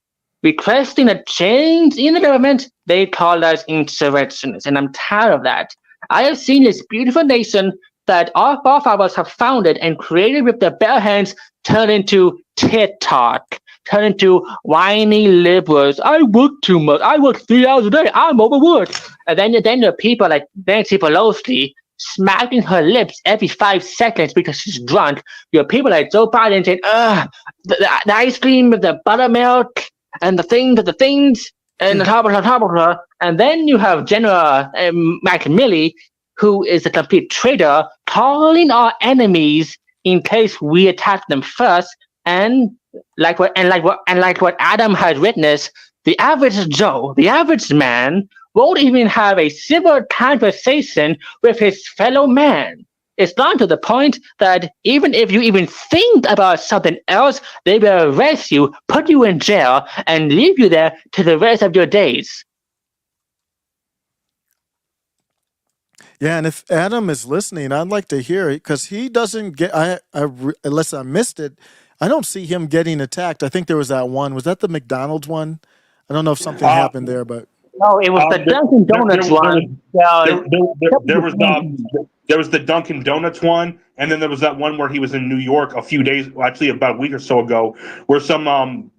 requesting a change in the government, they call us insurrectionists. And I'm tired of that. I have seen this beautiful nation that our forefathers have founded and created with their bare hands turn into TikTok. Turn into whiny liberals. I work too much. I work 3 hours a day. I'm overworked. And then there are people like Nancy Pelosi smacking her lips every 5 seconds because she's drunk. You have people like Joe Biden saying, the ice cream with the buttermilk and the things and the top of her. And then you have General Mike Milley who is a complete traitor, calling our enemies in case we attack them first. And like what Adam has witnessed, the average Joe, the average man, won't even have a civil conversation with his fellow man. It's down to the point that even if you even think about something else, they will arrest you, put you in jail, and leave you there to the rest of your days. Yeah, and if Adam is listening, I'd like to hear it because he doesn't get. Unless I missed it, I don't see him getting attacked. I think there was that one. Was that the McDonald's one? I don't know if something happened there, but No, it was the Dunkin' Donuts one. There was the Dunkin' Donuts one, and then there was that one where he was in New York a few days, actually about a week or so ago, where some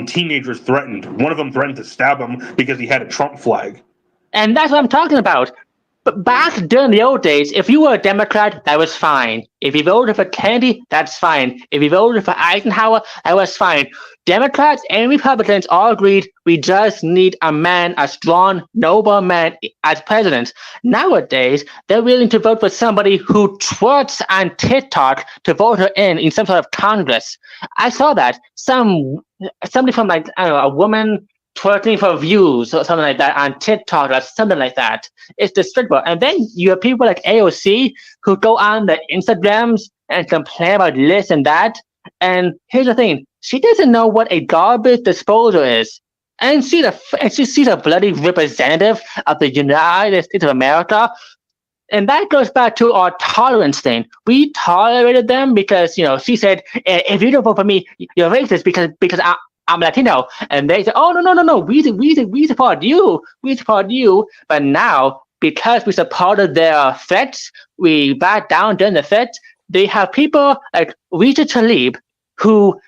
teenagers threatened. One of them threatened to stab him because he had a Trump flag. And that's what I'm talking about. But back during the old days, if you were a Democrat, that was fine. If you voted for Kennedy, that's fine. If you voted for Eisenhower, that was fine. Democrats and Republicans all agreed we just need a man, a strong, noble man as president. Nowadays, they're willing to vote for somebody who twerks on TikTok to vote her in some sort of Congress. I saw that. Somebody from, like, I don't know, a woman twerking for views or something like that on TikTok or something like that. It's despicable. And then you have people like AOC who go on the Instagrams and complain about this and that. And here's the thing. She doesn't know what a garbage disposal is. And she's a bloody representative of the United States of America. And that goes back to our tolerance thing. We tolerated them because, she said, if you don't vote for me, you're racist because I'm Latino. And they say, oh, no, we support you. We support you. But now, because we supported their threats, we back down during the threats, they have people like Rita Tlaib who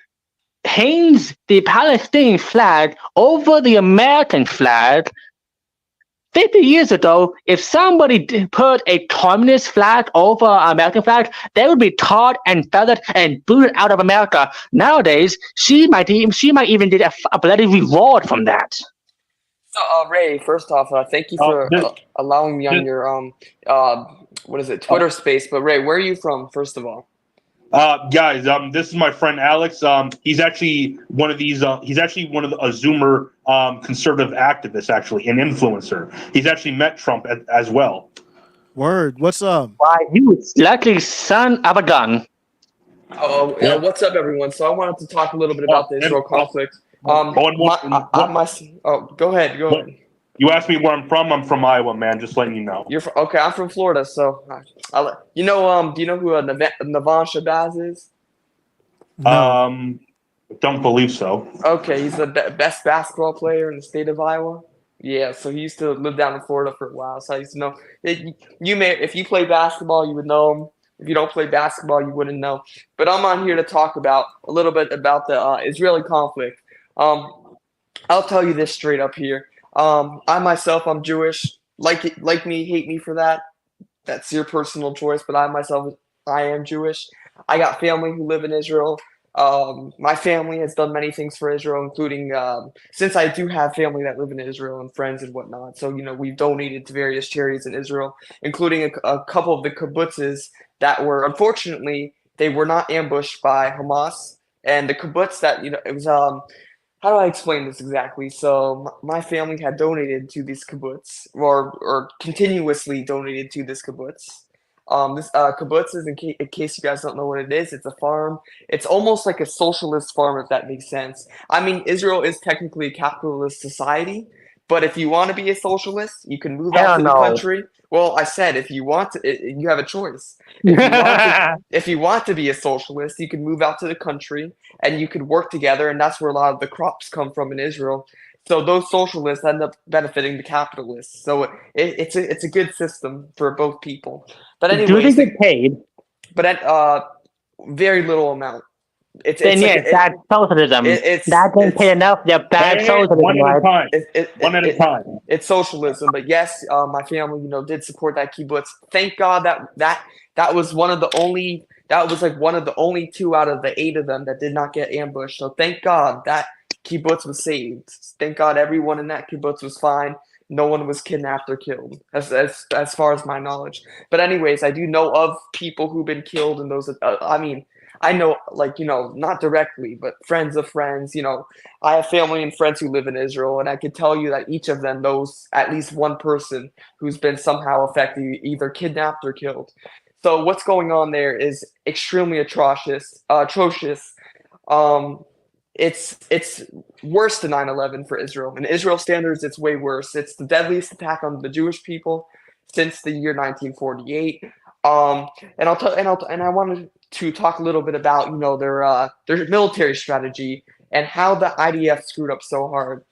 hangs the Palestinian flag over the American flag. 50 years ago, if somebody put a communist flag over an American flag, they would be tarred and feathered and booted out of America. Nowadays, she might even get a bloody reward from that. So, Ray, first off, thank you for allowing me on your Twitter space. But Ray, where are you from? First of all. Guys, this is my friend Alex. He's actually one of these. He's actually one of a Zoomer conservative activists, actually, an influencer. He's actually met Trump as well. Word, what's up? Why, you lucky son of a gun. Oh, yeah. What's up, everyone? So I wanted to talk a little bit about the Israel conflict. Go ahead. You asked me where I'm from. I'm from Iowa, man. Just letting you know. Okay. I'm from Florida, so do you know who Navan Shabazz is? No. Don't believe so. Okay, he's the best basketball player in the state of Iowa. Yeah, so he used to live down in Florida for a while, so I used to know. If you play basketball, you would know him. If you don't play basketball, you wouldn't know. But I'm on here to talk about a little bit about the Israeli conflict. I'll tell you this straight up here. I myself, I'm Jewish. Like me, hate me for that. That's your personal choice. But I am Jewish. I got family who live in Israel. My family has done many things for Israel, including since I do have family that live in Israel and friends and whatnot. So we've donated to various charities in Israel, including a couple of the kibbutzes that were, unfortunately, they were not ambushed by Hamas. And the kibbutz that it was how do I explain this exactly? So my family had donated to this kibbutz, or continuously donated to this kibbutz. This kibbutz is, in case you guys don't know what it is, it's a farm. It's almost like a socialist farm, if that makes sense. I mean, Israel is technically a capitalist society, but if you want to be a socialist, you can move out to the country. Well, I said if you want to, you have a choice. If you want to be a socialist, you can move out to the country and you could work together, and that's where a lot of the crops come from in Israel. So those socialists end up benefiting the capitalists. So it's a good system for both people. But anyways, do they get paid? But at very little amount. That's socialism. That didn't pay enough. They're bad socialism. One at a time. It's socialism. But yes, my family, did support that kibbutz. Thank God that was one of the only. That was like one of the only 2 out of the 8 of them that did not get ambushed. So thank God that kibbutz was saved. Thank God everyone in that kibbutz was fine. no one was kidnapped or killed, as far as my knowledge. But anyways, I do know of people who've been killed in those. I mean, I know, like, not directly, but friends of friends. I have family and friends who live in Israel, and I can tell you that each of them knows at least one person who's been somehow affected, either kidnapped or killed. So what's going on there is extremely atrocious. It's worse than 9/11 for Israel. In Israel standards, it's way worse. It's the deadliest attack on the Jewish people since the year 1948. And I wanted to talk a little bit about their military strategy and how the IDF screwed up so hard,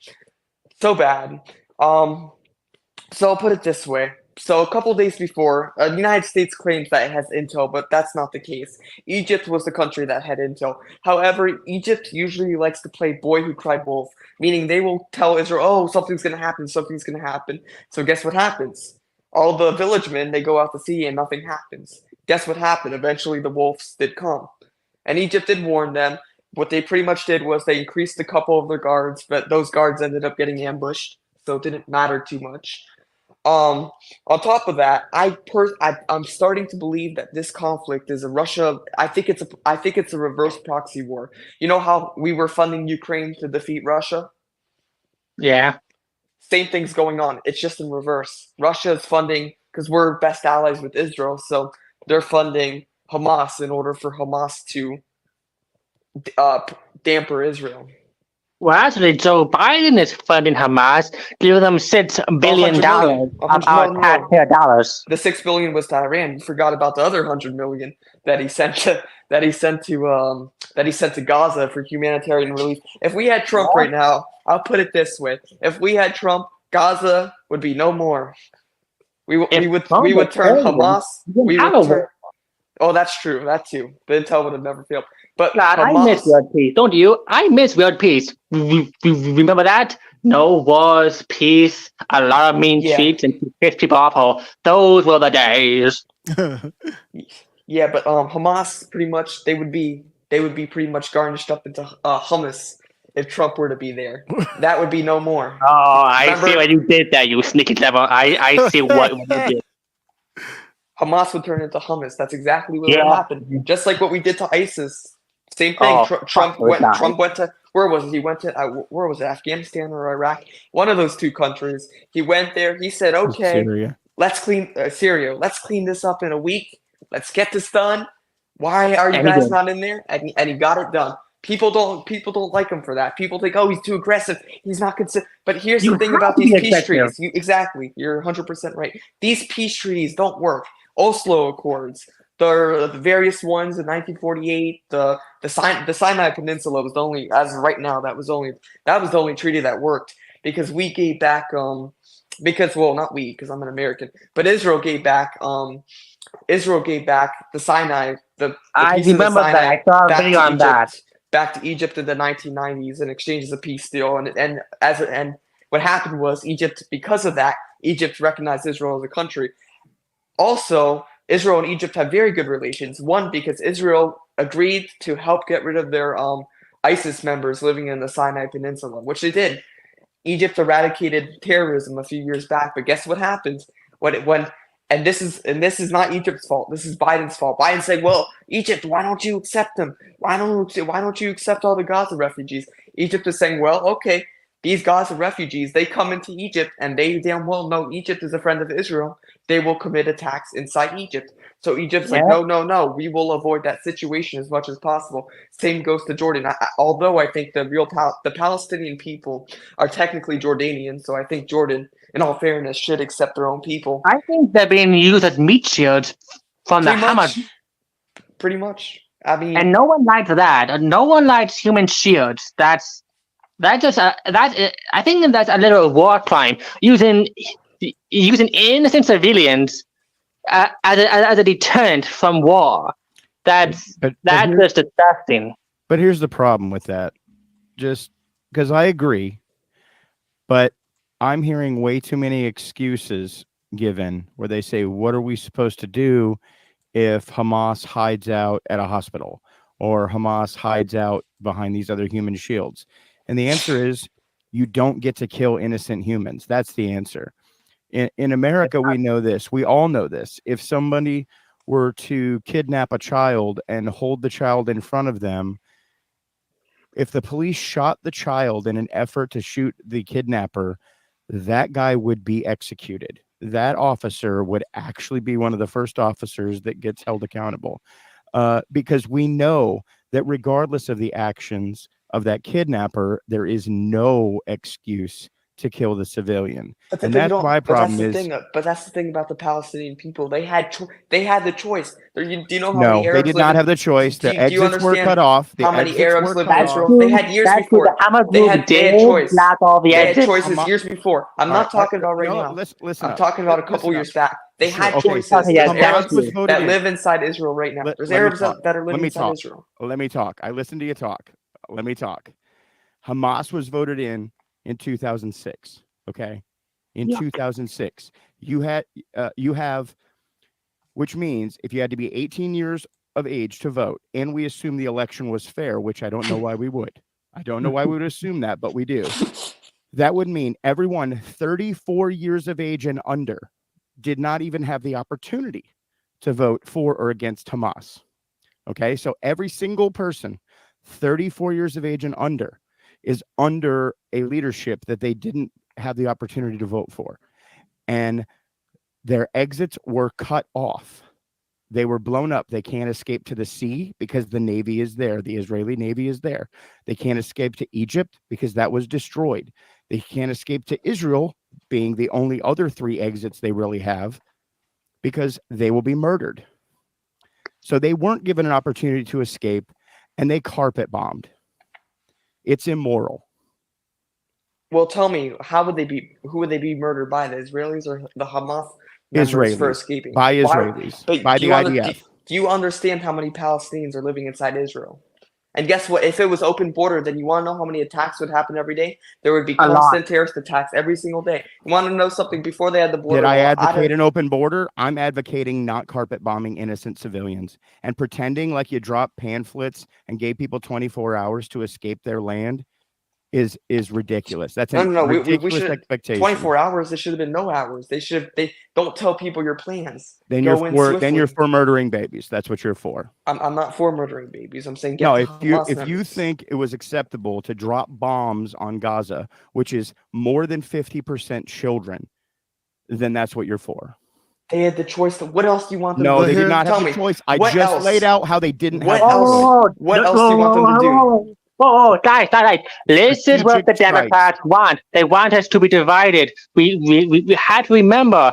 so bad. So I'll put it this way. So a couple days before, the United States claims that it has intel, but that's not the case. Egypt was the country that had intel. However, Egypt usually likes to play boy who cried wolf, meaning they will tell Israel, oh, something's going to happen, something's going to happen. So guess what happens? All the villagemen, they go out to sea and nothing happens. Guess what happened? Eventually the wolves did come. And Egypt did warn them. What they pretty much did was they increased a couple of their guards, but those guards ended up getting ambushed, so it didn't matter too much. On top of that, I'm starting to believe that this conflict is a Russia. I think it's a reverse proxy war. You know how we were funding Ukraine to defeat Russia? Yeah. Same thing's going on. It's just in reverse. Russia is funding, because we're best allies with Israel, so they're funding Hamas in order for Hamas to damper Israel. Well, actually, Joe Biden is funding Hamas, giving them $6 billion of our taxpayer dollars. The $6 billion was to Iran. You forgot about the other $100 million that he sent to Gaza for humanitarian relief. If we had Trump right now, I'll put it this way: if we had Trump, Gaza would be no more. We would turn Hamas. Oh, that's true. That too. The intel would have never failed. But God, Hamas, I miss world peace. Don't you? I miss world peace. Remember that? No wars, peace, a lot of mean tweets, and piss people off. Those were the days. Yeah, but Hamas pretty much they would be pretty much garnished up into hummus if Trump were to be there. That would be no more. Oh, I see what you did there, you sneaky devil. I see what you did. Hamas would turn into hummus. That's exactly what would happen. Just like what we did to ISIS. Same thing. Trump went to, where was it? He went to where was it? Afghanistan or Iraq? One of those two countries. He went there. He said, "Okay, Syria. let's clean Syria. Let's clean this up in a week. Let's get this done. Why are you guys not in there?" And he got it done. People don't like him for that. People think, "Oh, he's too aggressive. He's not considered." But here's the thing about these peace treaties. Exactly. You're 100% right. These peace treaties don't work. Oslo Accords, the various ones in 1948, the Sinai Peninsula was the only, as of right now, that was the only treaty that worked, because we gave back not we, because I'm an American, but Israel gave back the Sinai, I remember that. I saw a video on that. Back to Egypt in the 1990s in exchange as a peace deal, and what happened was Egypt, because of that, Egypt recognized Israel as a country. Also, Israel and Egypt have very good relations. One, because Israel agreed to help get rid of their ISIS members living in the Sinai Peninsula, which they did. Egypt eradicated terrorism a few years back, but guess what happens and this is not Egypt's fault. This is Biden's fault. Biden saying, "Well, Egypt, why don't you accept them? Why don't you accept all the Gaza refugees?" Egypt is saying, "Well, okay, these Gaza refugees, they come into Egypt, and they damn well know Egypt is a friend of Israel. They will commit attacks inside Egypt." So Egypt's like, no, we will avoid that situation as much as possible. Same goes to Jordan. Although I think the Palestinian people are technically Jordanian, so I think Jordan, in all fairness, should accept their own people. I think they're being used as meat shields from the Hamas. Pretty much. I mean, and no one likes that. No one likes human shields. I think that's a little war crime, using innocent civilians as a deterrent from war. That's just disgusting. But here's the problem with that. Just because I agree, but I'm hearing way too many excuses given where they say, what are we supposed to do if Hamas hides out at a hospital or Hamas hides out behind these other human shields? And the answer is, You don't get to kill innocent humans. That's the answer. In America, we know this. We all know this. If somebody were to kidnap a child and hold the child in front of them, if the police shot the child in an effort to shoot the kidnapper, that guy would be executed. That officer would actually be one of the first officers that gets held accountable, because we know that regardless of the actions of that kidnapper, there is no excuse to kill the civilian. But And that's my problem is but that's the thing about the Palestinian people. They had the choice. Do you know how no, many they Arabs did live not in- have the choice. do The you exits were understand cut off. The how many exits Arabs were live in cut Israel? off. They had years That's before. the Hamas They group had did choice. block all the They had exits. choices years before. I'm All not right, talking about right no, now. listen I'm up. talking about a Listen couple up. years back. They Sure, had okay. choices. Okay, yeah, There's that's Arabs was true. voted that in. live inside Israel right now. There's Let me Arabs talk. that are Let living me inside talk. Israel. Let me talk. I listened to you talk. Let me talk. Hamas was voted in 2006. Okay, in Yeah. 2006, you have, which means if you had to be 18 years of age to vote, and we assume the election was fair, which I don't know why we would. I don't know why we would assume that, but we do. That would mean everyone 34 years of age and under did not even have the opportunity to vote for or against Hamas. Okay, so every single person 34 years of age and under is under a leadership that they didn't have the opportunity to vote for. And their exits were cut off. They were blown up. They can't escape to the sea because the Navy is there. The Israeli Navy is there. They can't escape to Egypt because that was destroyed. They can't escape to Israel, being the only other 3 exits they really have, because they will be murdered. So they weren't given an opportunity to escape, and they carpet bombed. It's immoral. Well, tell me, who would they be murdered by? The Israelis or the Hamas members for Israelis. escaping? By Why- Israelis. But By do the you IDF. do you understand how many Palestinians are living inside Israel? And guess what? If it was open border, then you want to know how many attacks would happen every day? There would be A lot. constant terrorist attacks every single day. You want to know something? Before they had the border Did I wall, advocate an open border? I'm advocating not carpet bombing innocent civilians and pretending like you dropped pamphlets and gave people 24 hours to escape their land is ridiculous. That's a No. We ridiculous should expectation. 24 hours. There should have been no hours. They don't tell people your plans. Then Go you're in for then you're swiftly. for murdering babies. That's what you're for. I'm not for murdering babies. I'm saying get No, the if Hamas you members. think it was acceptable to drop bombs on Gaza, which is more than 50% children, then that's what you're for. They had the choice. What else do you want them No, to do? they did here- not have Tell the me, choice. I what just else? laid out how they didn't What have the else? choice. What else do you want them to do? Guys. This is what the Strategic strikes. Democrats want. They want us to be divided. We had to remember.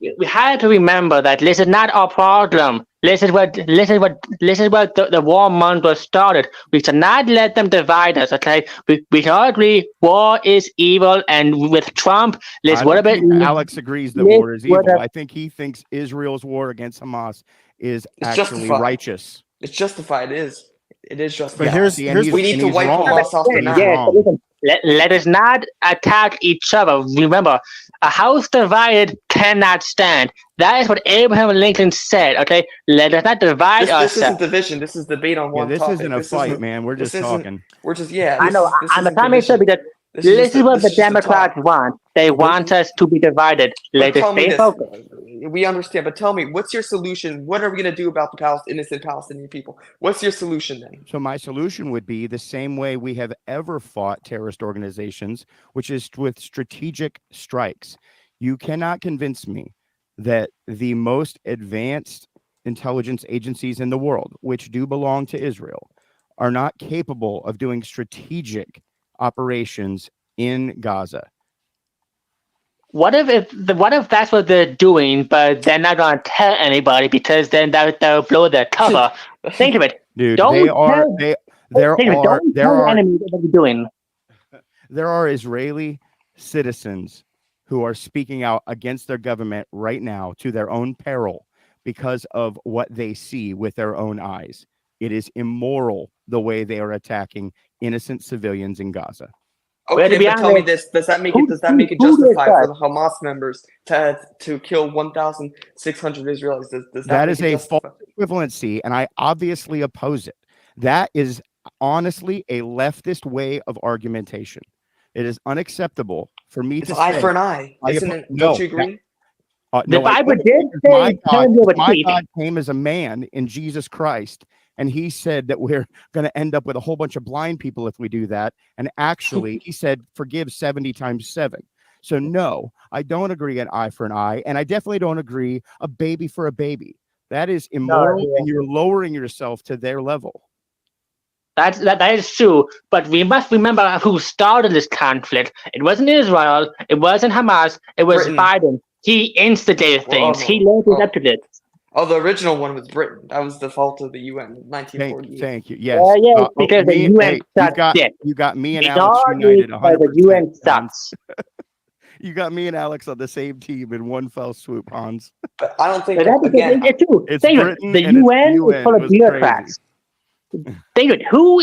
We had to remember that this is not our problem. This is where the war month was started. We should not let them divide us. Okay, we can all agree war is evil, and with Trump, this I would don't have been. think Alex agrees that this war is would evil. have- I think he thinks Israel's war against Hamas is It's actually justified. righteous. It's justified. It is justified. But here's See, and he's- we need and to he's wipe wrong. Hamas off the And he's map. Yes, wrong. listen, let us not attack each other. Remember, a house divided cannot stand. That is what Abraham Lincoln said. Okay, let us not divide This isn't ourselves. division. This is debate on Yeah, one this topic. isn't a This fight, isn't- man. We're this just isn't- talking. We're just yeah. I know. This I'm isn't trying to make sure division. because This this just is a- what this the is just a Democrats talk. want. They want us to be divided. But Let us tell me stay this. focused. We understand, but tell me, what's your solution? What are we going to do about the innocent Palestinian people? What's your solution then? So my solution would be the same way we have ever fought terrorist organizations, which is with strategic strikes. You cannot convince me that the most advanced intelligence agencies in the world, which do belong to Israel, are not capable of doing strategic operations in Gaza. What if that's what they're doing, but they're not gonna tell anybody because then they'll blow their cover? Think of it. Dude, Don't they are tell- they there Think of it. are Don't there tell the are enemy what they're doing. there are Israeli citizens who are speaking out against their government right now to their own peril because of what they see with their own eyes. It is immoral the way they are attacking innocent civilians in Gaza. Well, Okay, to be but tell me honest, this: does that make who- it who did justified that? for the Hamas members to kill 1,600 Israelis? Does That make is it a justified? false equivalency, and I obviously oppose it. That is honestly a leftist way of argumentation. It is unacceptable for me It's to eye say. for an eye, isn't it? No, Don't you agree? The no, I Bible don't, did because say turn the other my cheek. God came as a man in Jesus Christ, and he said that we're going to end up with a whole bunch of blind people if we do that. And actually, he said, forgive 70 times 7. So no, I don't agree an eye for an eye, and I definitely don't agree a baby for a baby. That is immoral, and you're lowering yourself to their level. That is true, but we must remember who started this conflict. It wasn't Israel, it wasn't Hamas, it was Britain. Biden. He instigated Well, things. He led it up to this. Oh, the original one was Britain. That was the fault of the UN in 1948. Thank you. Yes. Yes, because the UN sucks dick. You got me and It's Alex all united used by the 100%. UN sucks. You got me and Alex on the same team in one fell swoop, Hans. But I don't think But that's again. it's true. It's Think of it, Britain the and it's UN UN. is full It of was bureaucrats. Think of it. Who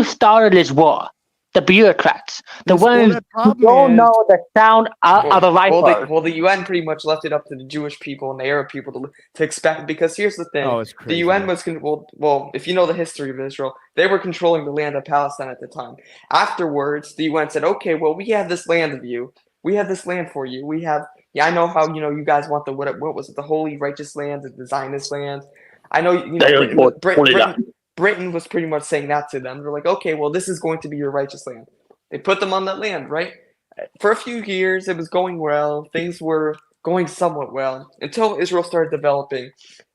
started this war? The bureaucrats, the ones who don't know the sound of a rifle. Well, the UN pretty much left it up to the Jewish people and the Arab people to expect. Because here's the thing: it's the crazy. UN was well, if you know the history of Israel, they were controlling the land of Palestine at the time. Afterwards, the UN said, "Okay, well, we have this land of you. We have this land for you. We have, I know how you guys want the what was it, the holy righteous land, the Zionist land. I know Britain was pretty much saying that to them. They're like, okay, well, this is going to be your righteous land. They put them on that land, right? For a few years, it was going well. Things were going somewhat well until Israel started developing.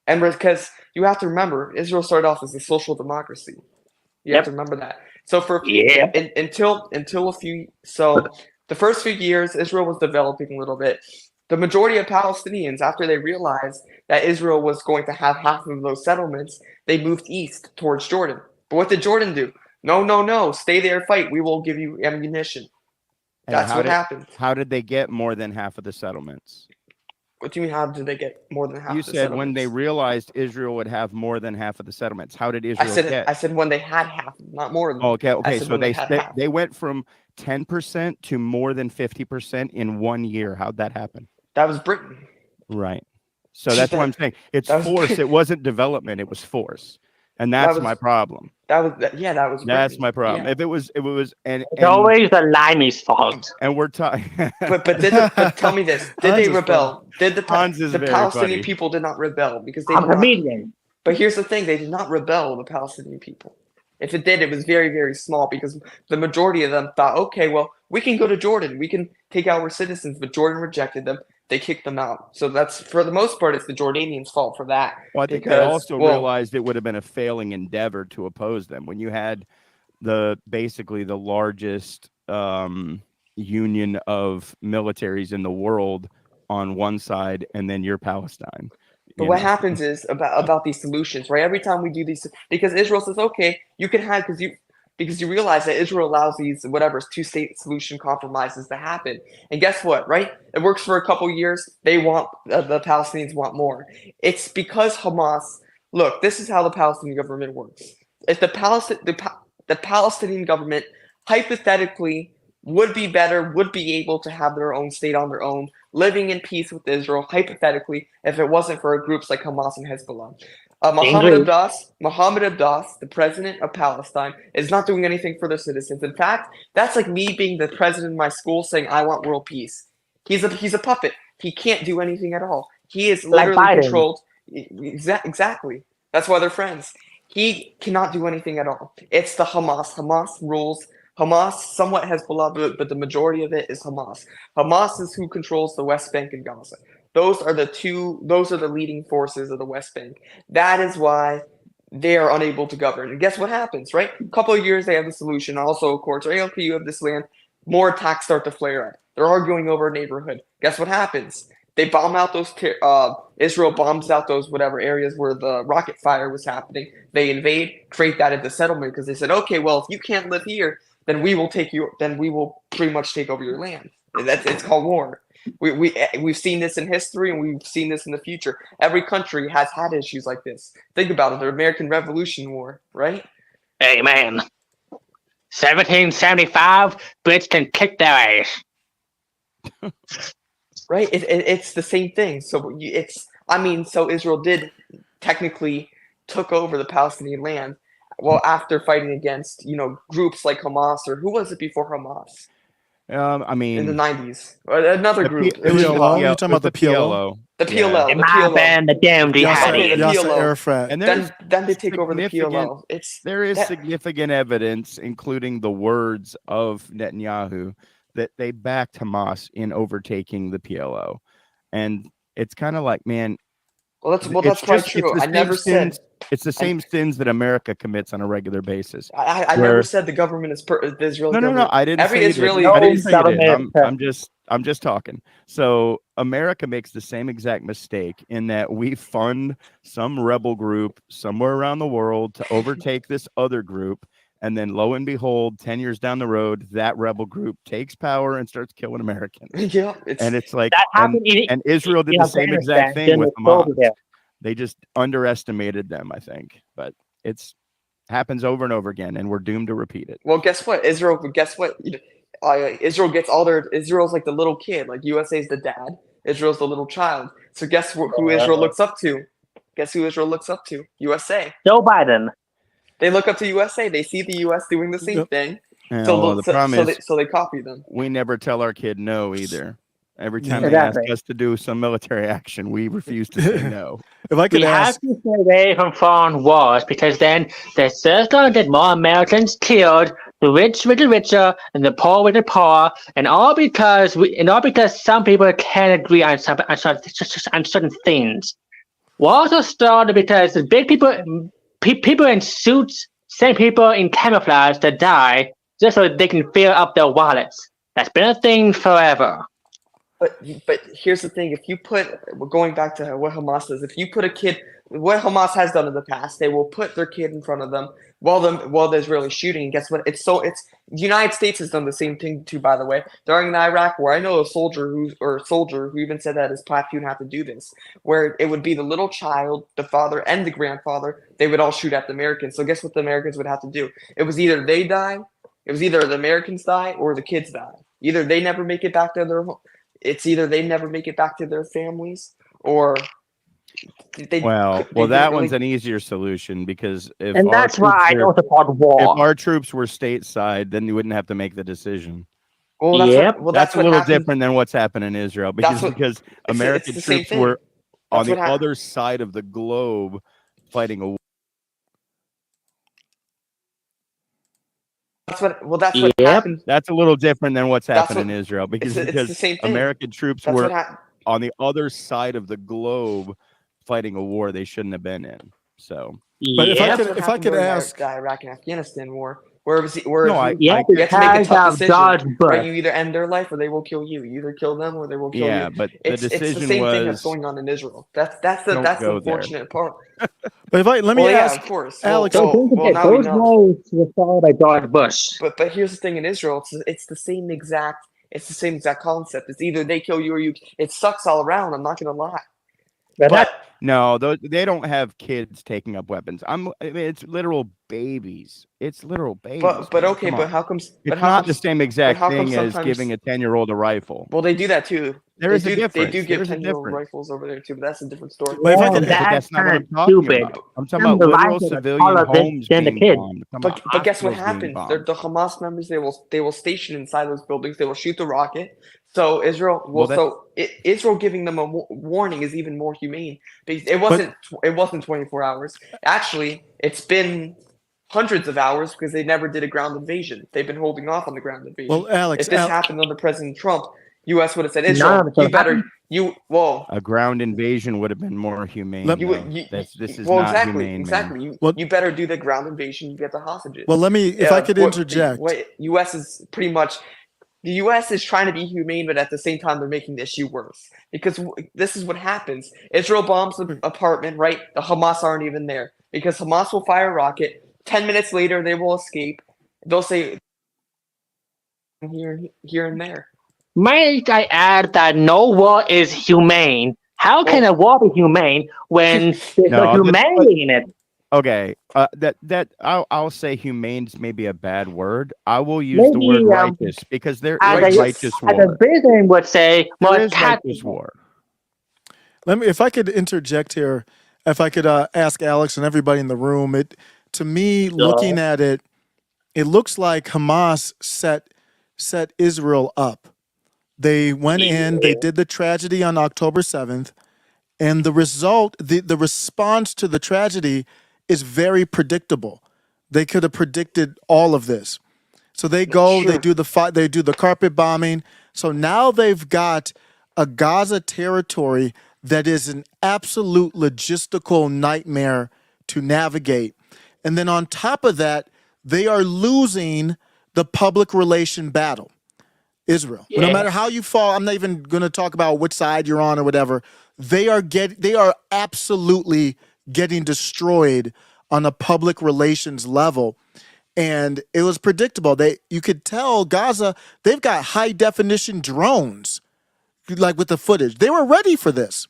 And because you have to remember, Israel started off as a social democracy. You have to remember that. So the first few years, Israel was developing a little bit. The majority of Palestinians, after they realized that Israel was going to have half of those settlements, they moved east towards Jordan. But what did Jordan do? No, stay there, fight. We will give you ammunition. That's what happened. How did they get more than half of the settlements? What do you mean, how did they get more than half You of the said settlements? when they realized Israel would have more than half of the settlements. How did Israel get? I said when they had half, not more than. Okay. So they went from 10% to more than 50% in 1 year. How'd that happen? That was Britain. Right. So that's what I'm saying. It's force. It wasn't development. It was force. And that's my problem. That was Britain. That's my problem. Yeah. If it was, and it's always the Limey's fault. And we're talking. but tell me this: did they rebel? Did the Palestinian people did not rebel because they? But here's the thing: they did not rebel. The Palestinian people. If it did, it was very, very small because the majority of them thought, okay, well, we can go to Jordan. We can take our citizens, but Jordan rejected them. They kicked them out. So that's, for the most part, it's the Jordanians' fault for that. Well, I think they also realized it would have been a failing endeavor to oppose them. When you had basically the largest union of militaries in the world on one side, and then you're Palestine. But what happens is about these solutions, right? Every time we do these, because Israel says, okay, you can have, because you realize that Israel allows these two-state solution compromises to happen. And guess what, right? It works for a couple years. They want, the Palestinians want more. It's because Hamas, look, this is how the Palestinian government works. If the Palestinian government hypothetically would be able to have their own state on their own, living in peace with Israel, hypothetically, if it wasn't for groups like Hamas and Hezbollah. Mohammed Abbas, the president of Palestine, is not doing anything for their citizens. In fact, that's like me being the president of my school saying, I want world peace. He's a puppet. He can't do anything at all. He is literally controlled. Exactly. That's why they're friends. He cannot do anything at all. It's the Hamas. Hamas rules. Hamas, somewhat Hezbollah, but the majority of it is Hamas. Hamas is who controls the West Bank and Gaza. Those are the leading forces of the West Bank. That is why they are unable to govern. And guess what happens, right? A couple of years, they have the solution. Also, of course, right, okay, you have this land. More attacks start to flare up. They're arguing over a neighborhood. Guess what happens? They bomb out those, Israel bombs out those whatever areas where the rocket fire was happening. They invade, create that into settlement because they said, okay, well, if you can't live here, then we will pretty much take over your land. It's called war. We've seen this in history and we've seen this in the future. Every country has had issues like this. Think about it, the American Revolution War, right? Hey man, 1775, Brits can kick their ass. Right? It's the same thing. So so Israel did technically took over the Palestinian land after fighting against groups like Hamas, or who was it before Hamas I in the mean, 90s? Another the group. P- It was PLO? Jihad. You're talking about the PLO? The PLO. Yeah. The My PLO. band, the damn Okay, jihadi. the Yasser PLO. Arafat. And there's Then they take over the significant- PLO. there is that- significant evidence, including the words of Netanyahu, that they backed Hamas in overtaking the PLO. And it's kind of like, man, Well, that's it's probably just- true. it's the I same never said. sins- it's the same sins that America commits on a regular basis. I where- never said the government is the Israeli No, government. I didn't Every say Israeli- it. I didn't say it. government- I'm just talking. So America makes the same exact mistake in that we fund some rebel group somewhere around the world to overtake this other group, and then lo and behold, 10 years down the road, that rebel group takes power and starts killing Americans. Yeah, And it's like, That and, happened in and Israel did in the same exact Afghanistan thing during with the Hamas. COVID there. They just underestimated them, I think. But it's happens over and over again, and we're doomed to repeat it. Well, guess what? Israel gets all their. Israel's like the little kid. Like USA's the dad. Israel's the little child. So guess who Israel looks up to? Guess who Israel looks up to? USA. Joe Biden. They look up to USA. They see the US doing the same Yep. thing. Yeah, So, well, the problem is they copy them. we never tell our kid no either. Every time Exactly. they ask us to do some military action, we refuse to say no. If I could We have ask, to stay away from foreign wars because then they're just going to get more Americans killed, the rich with the richer, and the poor with the poor, and all because some people can't agree on certain things. Wars are started because the big people in suits, same people in camouflage that die just so they can fill up their wallets. That's been a thing forever. But here's the thing: we're going back to what Hamas does. If you put a kid, what Hamas has done in the past, they will put their kid in front of them while the Israeli shooting. And guess what? The United States has done the same thing too. By the way, during the Iraq War, I know a soldier who even said that his platoon had to do this, where it would be the little child, the father, and the grandfather. They would all shoot at the Americans. So guess what the Americans would have to do? It was either they die, it was either the Americans die, or the kids die. Either they never make it back to their home. It's either they never make it back to their families, or they. Well, they that really- one's an easier solution because if And our that's why I troops don't support if war. our troops were stateside, then you wouldn't have to make the decision. Well, that's Yep. that's a what little happens. different than what's happened in Israel because It's American the same troops thing. were on That's the what hap- other side of the globe fighting a war. That's what Yep. happened. That's a little different than what's That's happened in what- Israel because it's the same thing. American troops That's were what happened. on the other side of the globe fighting a war they shouldn't have been in. So But if I Yep. could- That's what if I happened could during ask- the Iraq and Afghanistan war, where No, I- Yeah, you have to make a because tough of decision. George Bush. Right, you either end their life or they will kill you. You either kill them or they will kill yeah, you. but the It's the decision same thing that's was going on in Israel. That's the Don't that's the go there. unfortunate part. but if I let me Well, yeah, ask, of course. Alex, So well, don't well, forget, now we those know. wars were started by George Bush. But here's the thing in Israel, it's the same exact concept. It's either they kill you or you. It sucks all around. I'm not gonna lie. But that, no, they don't have kids taking up weapons. I mean, it's literal babies. It's literal babies. But man. okay, Come but on. how comes? It's But how not the comes? same exact how come thing as sometimes- giving a 10-year-old a rifle. Well, they do that too. There They is a do. difference. They do give There's a 10-year-old difference. rifles over there too, but that's a different story. but if I well, could, But that's that's not what I'm kind of talking stupid. about. I'm talking Some about of the literal rifles are civilian taller homes than the being kid. bombed. Come on, But guess what hospitals being happens? bombed. The Hamas members they will station inside those buildings. They will shoot the rocket. So Israel Israel giving them a warning is even more humane. Because it wasn't 24 hours. Actually, it's been hundreds of hours because they never did a ground invasion. They've been holding off on the ground invasion. well, Alex, If this happened under President Trump, U.S. would have said, Israel, None of it you better happened. A ground invasion would have been more humane. Let- You, though. would- you, This is well, not exactly, humane, man. exactly. Well- You better do the ground invasion. You get the hostages. well, let me, if I could interject. U.S. is pretty much the U.S. is trying to be humane, but at the same time, they're making the issue worse because this is what happens. Israel bombs the apartment, right? The Hamas aren't even there because Hamas will fire a rocket. 10 minutes later, they will escape. They'll say here and there. Might I add that no war is humane? How can a war be humane when there's no No, humanity in it? Okay, I'll say humane's maybe a bad word. I will use the Maybe, word righteous because there as is a- righteous As a war. Britain would say, There more is righteous tactical. war. Let me, if I could interject here, if I could ask Alex and everybody in the room, To me, looking at it, it looks like Hamas set Israel up. They went in, they did the tragedy on October 7th, and the result, the response to the tragedy is very predictable. They could have predicted all of this. So they go, Sure. they do the carpet bombing. So now they've got a Gaza territory that is an absolute logistical nightmare to navigate. And then on top of that, they are losing the public relation battle. Israel. No Yeah. matter how you fall, I'm not even going to talk about which side you're on or whatever. They are absolutely getting destroyed on a public relations level. And it was predictable. You could tell Gaza, they've got high definition drones, like with the footage. They were ready for this.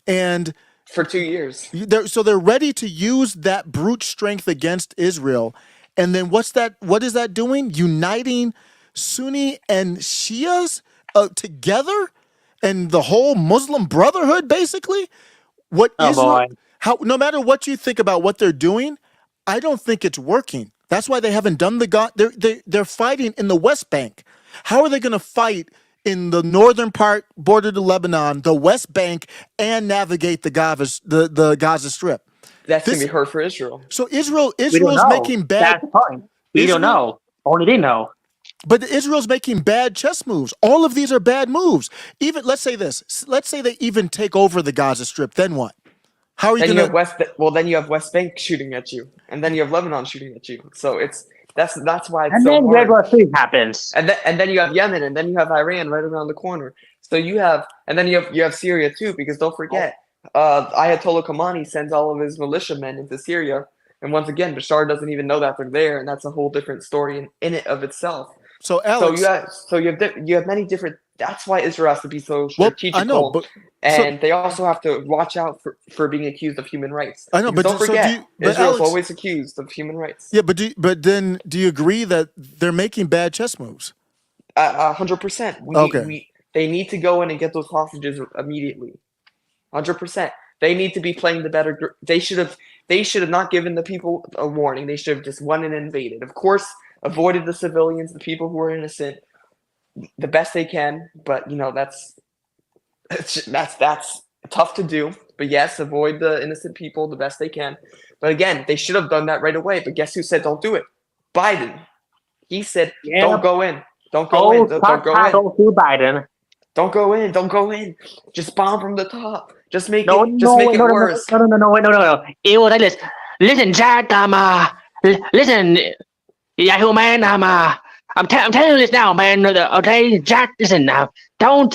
And For 2 years. they're ready to use that brute strength against Israel. And then what is that doing? Uniting Sunni and Shias together, and the whole Muslim Brotherhood, basically. What Oh, Israel, boy. how no matter what you think about what they're doing, I don't think it's working. That's why they haven't done they're fighting in the West Bank. How are they going to fight in the northern part border to Lebanon, the West Bank, and navigate the Gaza Strip? That's This- gonna be hard for Israel. So We don't Israel's know. making bad. That's the point. We don't Israel- know. Only they know. But Israel's making bad chess moves. All of these are bad moves. Even let's say this. Let's say they even take over the Gaza Strip. Then what? How are you Then you gonna? have then you have West Bank shooting at you, and then you have Lebanon shooting at you. So that's why it's And so then hard. World War III happens. And then you have Yemen, and then you have Iran right around the corner. So you have Syria too, because don't forget, Ayatollah Khamenei sends all of his militiamen into Syria, and once again, Bashar doesn't even know that they're there, and that's a whole different story in it of itself. So Alex, You have many different. That's why Israel has to be so well, strategical. I know, but and they also have to watch out for being accused of human rights. I know, Because but don't so do forget, you- but Israel's Alex- always accused of human rights. yeah, but then do you agree that they're making bad chess moves? 100%. Okay. They need to go in and get those hostages immediately. 100%. They need to be playing the better. They should have not given the people a warning. They should have just went and invaded. Of course, avoided the civilians, the people who are innocent, the best they can. But that's tough to do. But yes, avoid the innocent people the best they can. But again, they should have done that right away. But guess who said don't do it? Biden. He said Yeah. don't go in. Don't go in. Don't go in. Don't do Biden. Don't go in. Don't go in. Just bomb from the top. Just make No, it. Just make it worse. No. It was like this. Listen, Jack. Listen, Yahoo man. I'm telling you this now, man. Okay, Jack. Listen now. Don't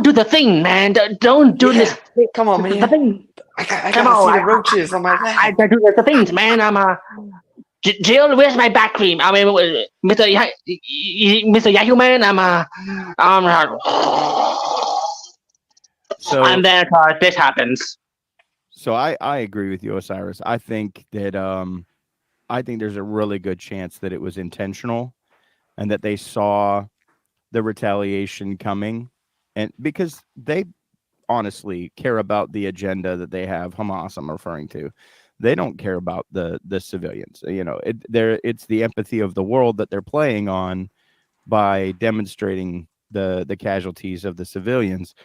do the thing, man. Don't do Yeah. this. Come on, The man. thing. I Come gotta on, see the roaches on my I leg. do the things, man. Jill, where's my back cream? I mean, Mr. Mr. Yahoo man. So And then this happens. So I agree with you, Osiris. I think that I think there's a really good chance that it was intentional and that they saw the retaliation coming, and because they honestly care about the agenda that they have, Hamas I'm referring to. They don't care about the civilians. It's the empathy of the world that they're playing on by demonstrating the casualties of the civilians.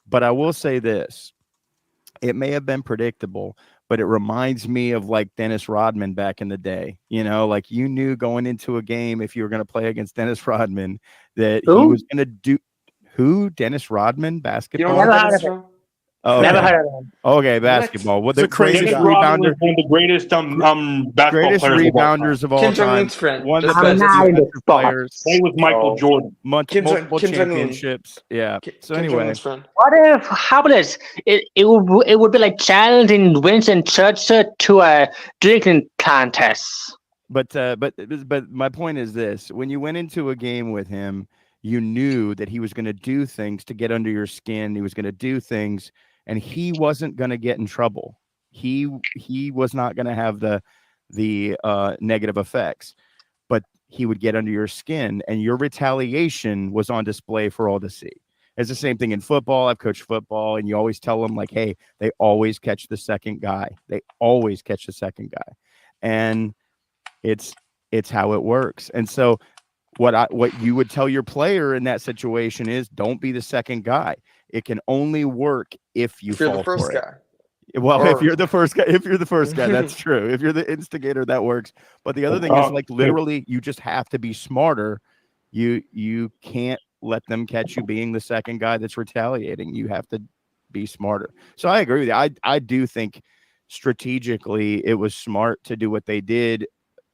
But I will say this. It may have been predictable, but it reminds me of like Dennis Rodman back in the day. Like you knew going into a game, if you were going to play against Dennis Rodman, that he Who? was going to do Dennis Rodman, You basketball. don't know Never that heard is of it. wrong? Oh, Never okay. heard of them. Okay, basketball. What He's the a crazy greatest guy. Dennis Rodman rebounder, was one of the greatest basketball greatest players of all time. rebounders of all Kim time. Jong-un's friend. One of Just the I'm best not in the defensive spot. players. Playing with Michael Oh. Jordan. Multiple Kim Jong-un. championships. Yeah. So Kim anyway, Jong-un's friend. What if, how about this? It would be like challenging Winston Churchill to a drinking contest. but my point is this: when you went into a game with him, you knew that he was going to do things to get under your skin. He was going to do things, and he wasn't going to get in trouble. He was not going to have the negative effects, but he would get under your skin, and your retaliation was on display for all to see. It's the same thing in football. I've coached football, and you always tell them like, hey, they always catch the second guy. They always catch the second guy. and it's how it works. And so what you would tell your player in that situation is don't be the second guy. It can only work if you If you're fall the first for it. guy. Well, if Or- you're the first guy, that's true. If you're the instigator, that works. But the other thing is, like, literally, you just have to be smarter. You can't let them catch you being the second guy that's retaliating. You have to be smarter. So I agree with you. I do think strategically it was smart to do what they did.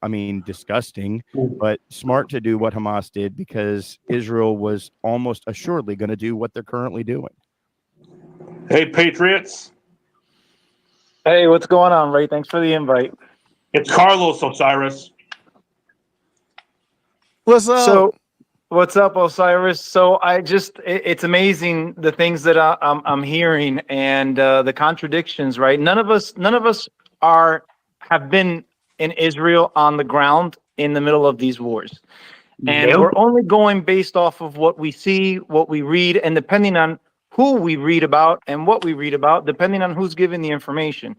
I mean, disgusting, but smart to do what Hamas did, because Israel was almost assuredly going to do what they're currently doing. Hey, Patriots. Hey, what's going on, Ray? Thanks for the invite. It's Carlos, Osiris. What's up? So, what's up, Osiris? So, it's amazing the things that I'm hearing and the contradictions, right? None of us have been in Israel on the ground in the middle of these wars. And Nope. we're only going based off of what we see, what we read, and depending on who we read about and what we read about, depending on who's giving the information.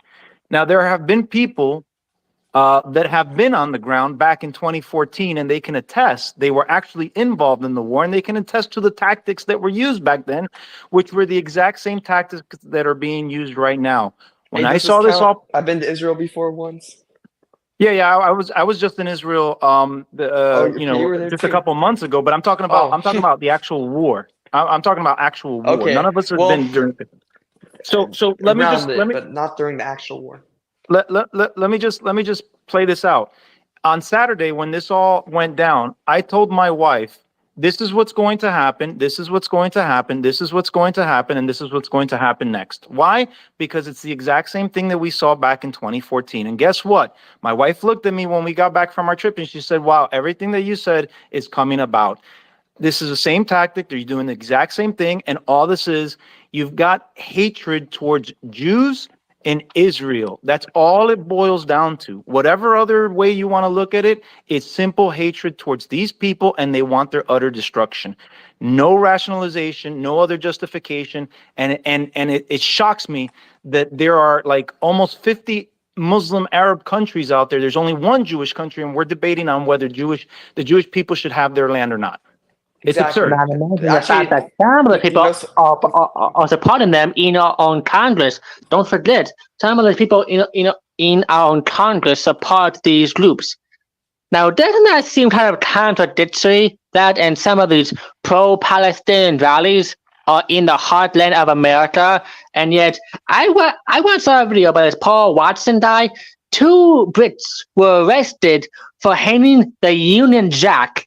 Now, there have been people that have been on the ground back in 2014, and they can attest they were actually involved in the war, and they can attest to the tactics that were used back then, which were the exact same tactics that are being used right now. When Hey, I does saw this count? all, I've been to Israel before once. yeah, I was just in Israel, okay, you were there just a too. couple months ago. But I'm talking about Oh. the actual war. I'm talking about actual war. Okay, None of us have well- been during. So let me Around it, let me but not during the actual war. let me just play this out. On Saturday, when this all went down, I told my wife, this is what's going to happen, this is what's going to happen, this is what's going to happen, and this is what's going to happen next. Why? Because it's the exact same thing that we saw back in 2014. And guess what? My wife looked at me when we got back from our trip and she said, wow, everything that you said is coming about. This is the same tactic. They're doing the exact same thing. And all this is, you've got hatred towards Jews in Israel. That's all it boils down to. Whatever other way you want to look at it, it's simple hatred towards these people, and they want their utter destruction. No rationalization, no other justification. And it shocks me that there are like almost 50 Muslim Arab countries out there. There's only one Jewish country, and we're debating on whether the Jewish people should have their land or not. It's Exactly. absurd. Not imagine the Actually, fact that some of the people you know, are supporting them in our own Congress. Don't forget, some of the people in our own Congress support these groups. Now, doesn't that seem kind of contradictory that and some of these pro-Palestinian rallies are in the heartland of America, and yet I once saw a video about this Paul Watson guy. 2 Brits were arrested for hanging the Union Jack.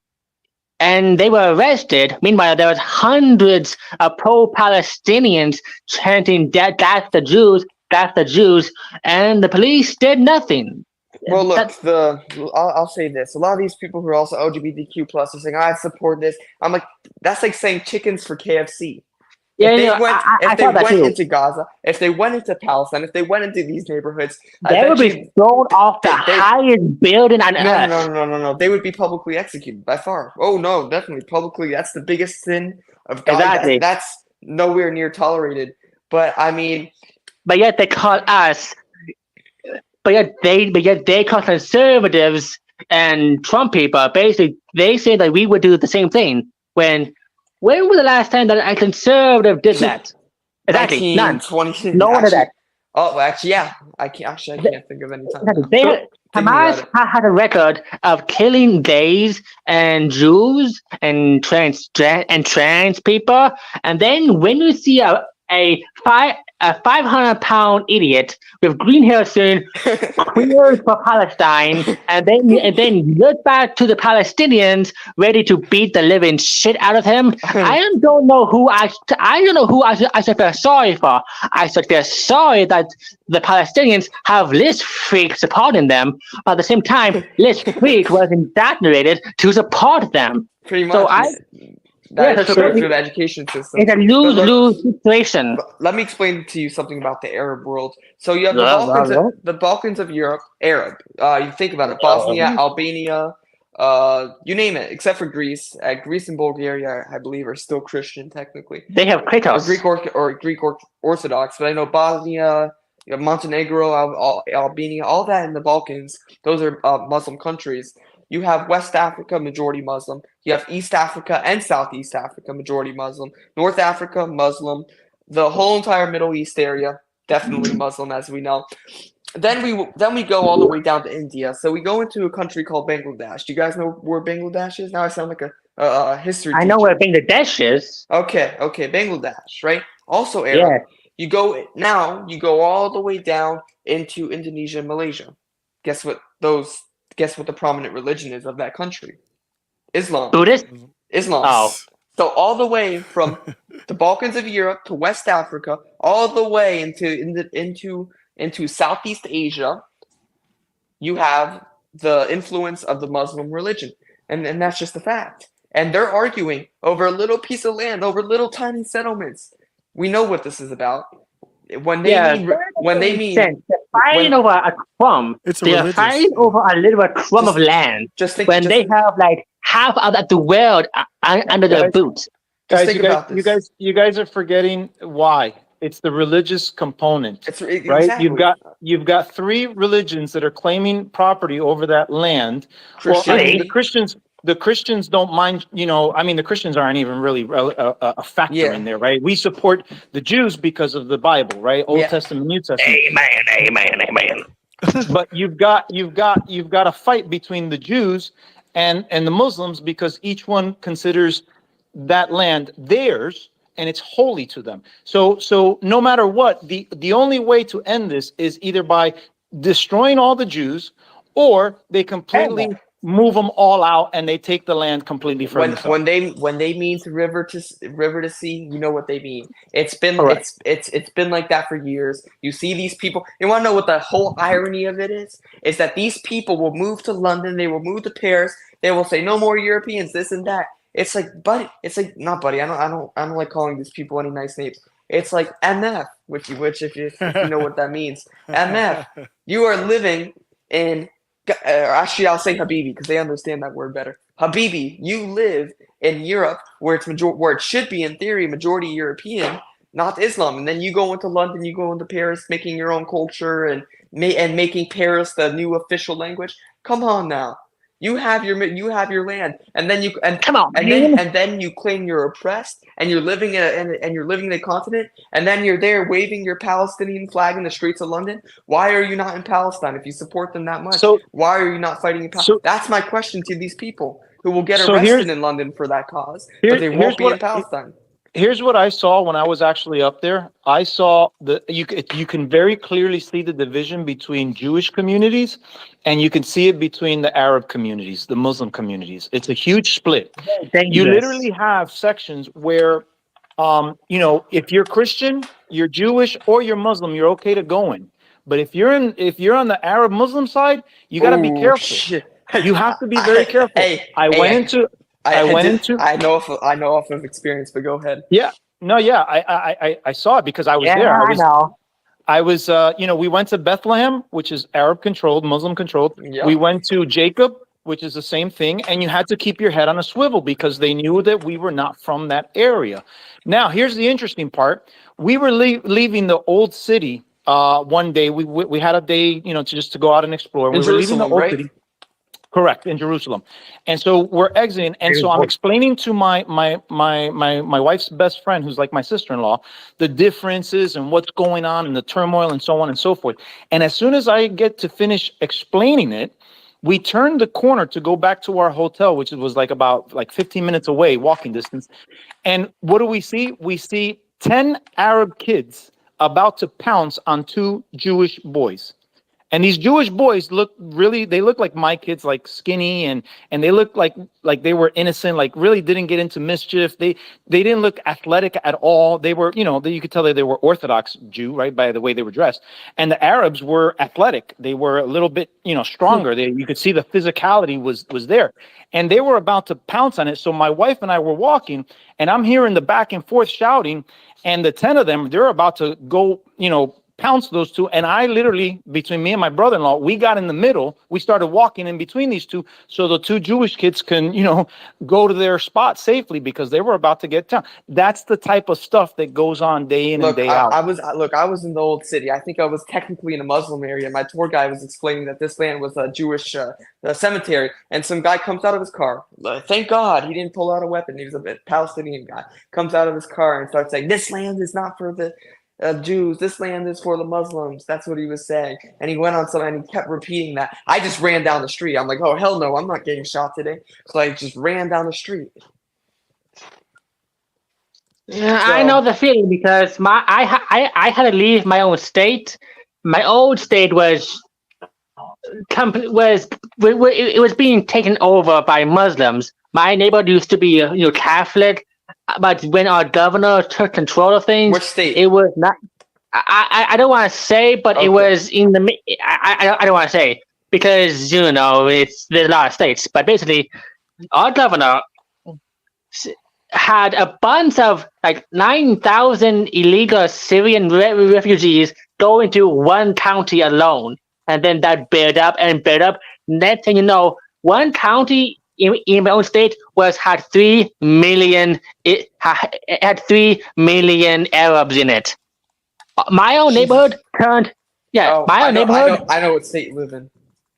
And they were arrested. Meanwhile, there was hundreds of pro-Palestinians chanting that's the Jews, that's the Jews, and the police did nothing. well, look, That- I'll say this: a lot of these people who are also LGBTQ plus are saying, "I support this." I'm like, that's like saying chickens for KFC. Yeah, If they yeah, went, I if they saw that went too. into Gaza, if they went into Palestine, if they went into these neighborhoods, I They bet would you be thrown off the they- highest building on earth. no. They would be publicly executed by far. Oh no, definitely publicly. That's the biggest sin of God. Exactly. That's nowhere near tolerated. But I mean, But yet they call us. But yet they call conservatives and Trump people. Basically, they say that we would do the same thing. When was the last time that a conservative did that? Exactly, none. 20. No one did that. Oh, actually, yeah. I can't think of any time. Exactly. now. Hamas had a record of killing gays and Jews and trans people, and then when you see a 500-pound idiot with green hair saying "Queers for Palestine," and then look back to the Palestinians ready to beat the living shit out of him. I don't know who I should feel sorry for. I should feel sorry that the Palestinians have Liz Freak supporting them. But at the same time, Liz Freak was indoctrinated to support them. Pretty much. So That's so true we- through the education system. It's a lose-lose situation. But let me explain to you something about the Arab world. So you have Yeah. the Balkans of Europe, Arab. You think about it: Bosnia, Albania, you name it, except for Greece. Greece and Bulgaria, I believe, are still Christian technically, They have or Kratos. Greek Orthodox. But I know Bosnia, You have Montenegro, Albania, all that in the Balkans. Those are Muslim countries. You have West Africa, majority Muslim. You have East Africa and Southeast Africa, majority Muslim. North Africa, Muslim. The whole entire Middle East area, definitely Muslim, as we know. Then we go all the way down to India. So we go into a country called Bangladesh. Do you guys know where Bangladesh is? Now I sound like a history I know teacher. where Bangladesh is. Okay, Bangladesh, right? Also Arab. Yeah. You go all the way down into Indonesia and Malaysia. Guess what the prominent religion is of that country? Islam. Buddhist? Islam. Oh. So all the way from the Balkans of Europe to West Africa, all the way into Southeast Asia, you have the influence of the Muslim religion. And that's just a fact. And they're arguing over a little piece of land, over little tiny settlements. We know what this is about. When they mean They're fighting over a crumb. It's They're religious. fighting over a little crumb of land when they have like half of the world under their Guys, boots. Just Guys, think about this. you guys are forgetting why. It's the religious component, right? Exactly. You've got three religions that are claiming property over that land. Christian. Well, I mean, the Christians don't mind, I mean, the Christians aren't even really a factor Yeah. in there, right? We support the Jews because of the Bible, right? Old Yeah. Testament, New Testament. Amen. But you've got a fight between the Jews and the Muslims because each one considers that land theirs and it's holy to them. So no matter what, the only way to end this is either by destroying all the Jews, or they completely move them all out and they take the land completely for themselves. When they mean to river to sea, you know what they mean. It's been Correct. it's been like that for years. You see these people. You want to know what the whole irony of it is? Is that these people will move to London, they will move to Paris, they will say no more Europeans, this and that. It's like not buddy. I don't like calling these people any nice names. It's like MF, which if you know what that means. MF, you are living in. Actually, I'll say Habibi because they understand that word better. Habibi, you live in Europe where where it should be in theory majority European, not Islam, and then you go into London, you go into Paris, making your own culture and making Paris the new official language. Come on now, you have your land, and then then you claim you're oppressed, and you're living in a continent, and then you're there waving your Palestinian flag in the streets of London. Why are you not in Palestine if you support them that much? So- why are you not fighting in Palestine? So- That's my question to these people who will get So arrested here's- in London for that cause, Here- but they here's won't be what- in Palestine. Here's what I saw when I was actually up there. I saw you can very clearly see the division between Jewish communities, and you can see it between the Arab communities, the Muslim communities. It's a huge split. You literally have sections where, if you're Christian, you're Jewish, or you're Muslim, you're okay to go in. But if you're on the Arab Muslim side, you got to be Ooh, careful. shit. You have to be very careful. I know off of experience, but go ahead. I saw it because I was there. I was, we went to Bethlehem, which is Arab controlled, Muslim controlled. Yep. We went to Jacob, which is the same thing. And you had to keep your head on a swivel because they knew that we were not from that area. Now, here's the interesting part. We were leaving the old city one day. We had a day, to go out and explore. In We were leaving the Jerusalem, old right? city. Correct, in Jerusalem. And so we're exiting. And so I'm explaining to my wife's best friend, who's like my sister-in-law, the differences and what's going on and the turmoil and so on and so forth. And as soon as I get to finish explaining it, we turned the corner to go back to our hotel, which was about 15 minutes away, walking distance. And what do we see? We see 10 Arab kids about to pounce on 2 Jewish boys. And these Jewish boys look like my kids, like skinny and they look like they were innocent, like really didn't get into mischief. They didn't look athletic at all. They were, you could tell that they were Orthodox Jew, right, by the way they were dressed. And the Arabs were athletic. They were a little bit, stronger. You could see the physicality was there. And they were about to pounce on it. So my wife and I were walking, and I'm hearing the back and forth shouting, and the 10 of them, they're about to go, pounced those two. And I literally, between me and my brother-in-law, we got in the middle. We started walking in between these two so the two Jewish kids can, go to their spot safely because they were about to get down. That's the type of stuff that goes on day in and day out. I was in the old city. I think I was technically in a Muslim area. My tour guide was explaining that this land was a Jewish cemetery, and some guy comes out of his car. Thank God he didn't pull out a weapon. He was a Palestinian guy. Comes out of his car and starts saying, "This land is not for the Jews. This land is for the Muslims." That's what he was saying. And he went on something and he kept repeating that. I just ran down the street. I'm like, oh, hell no, I'm not getting shot today. So I just ran down the street. Yeah, I know the feeling because I had to leave my own state. My old state was being taken over by Muslims. My neighborhood used to be Catholic, but when our governor took control of things, Which state? it was not. I don't want to say, but it was in the. I don't want to say because there's a lot of states, but basically, our governor had a bunch of 9,000 illegal Syrian refugees go into one county alone, and then that built up and built up. Next thing you know, one county in my own state had 3 million. It had 3 million Arabs in it. My own neighborhood turned. Yeah, my own neighborhood. I know what state you live in,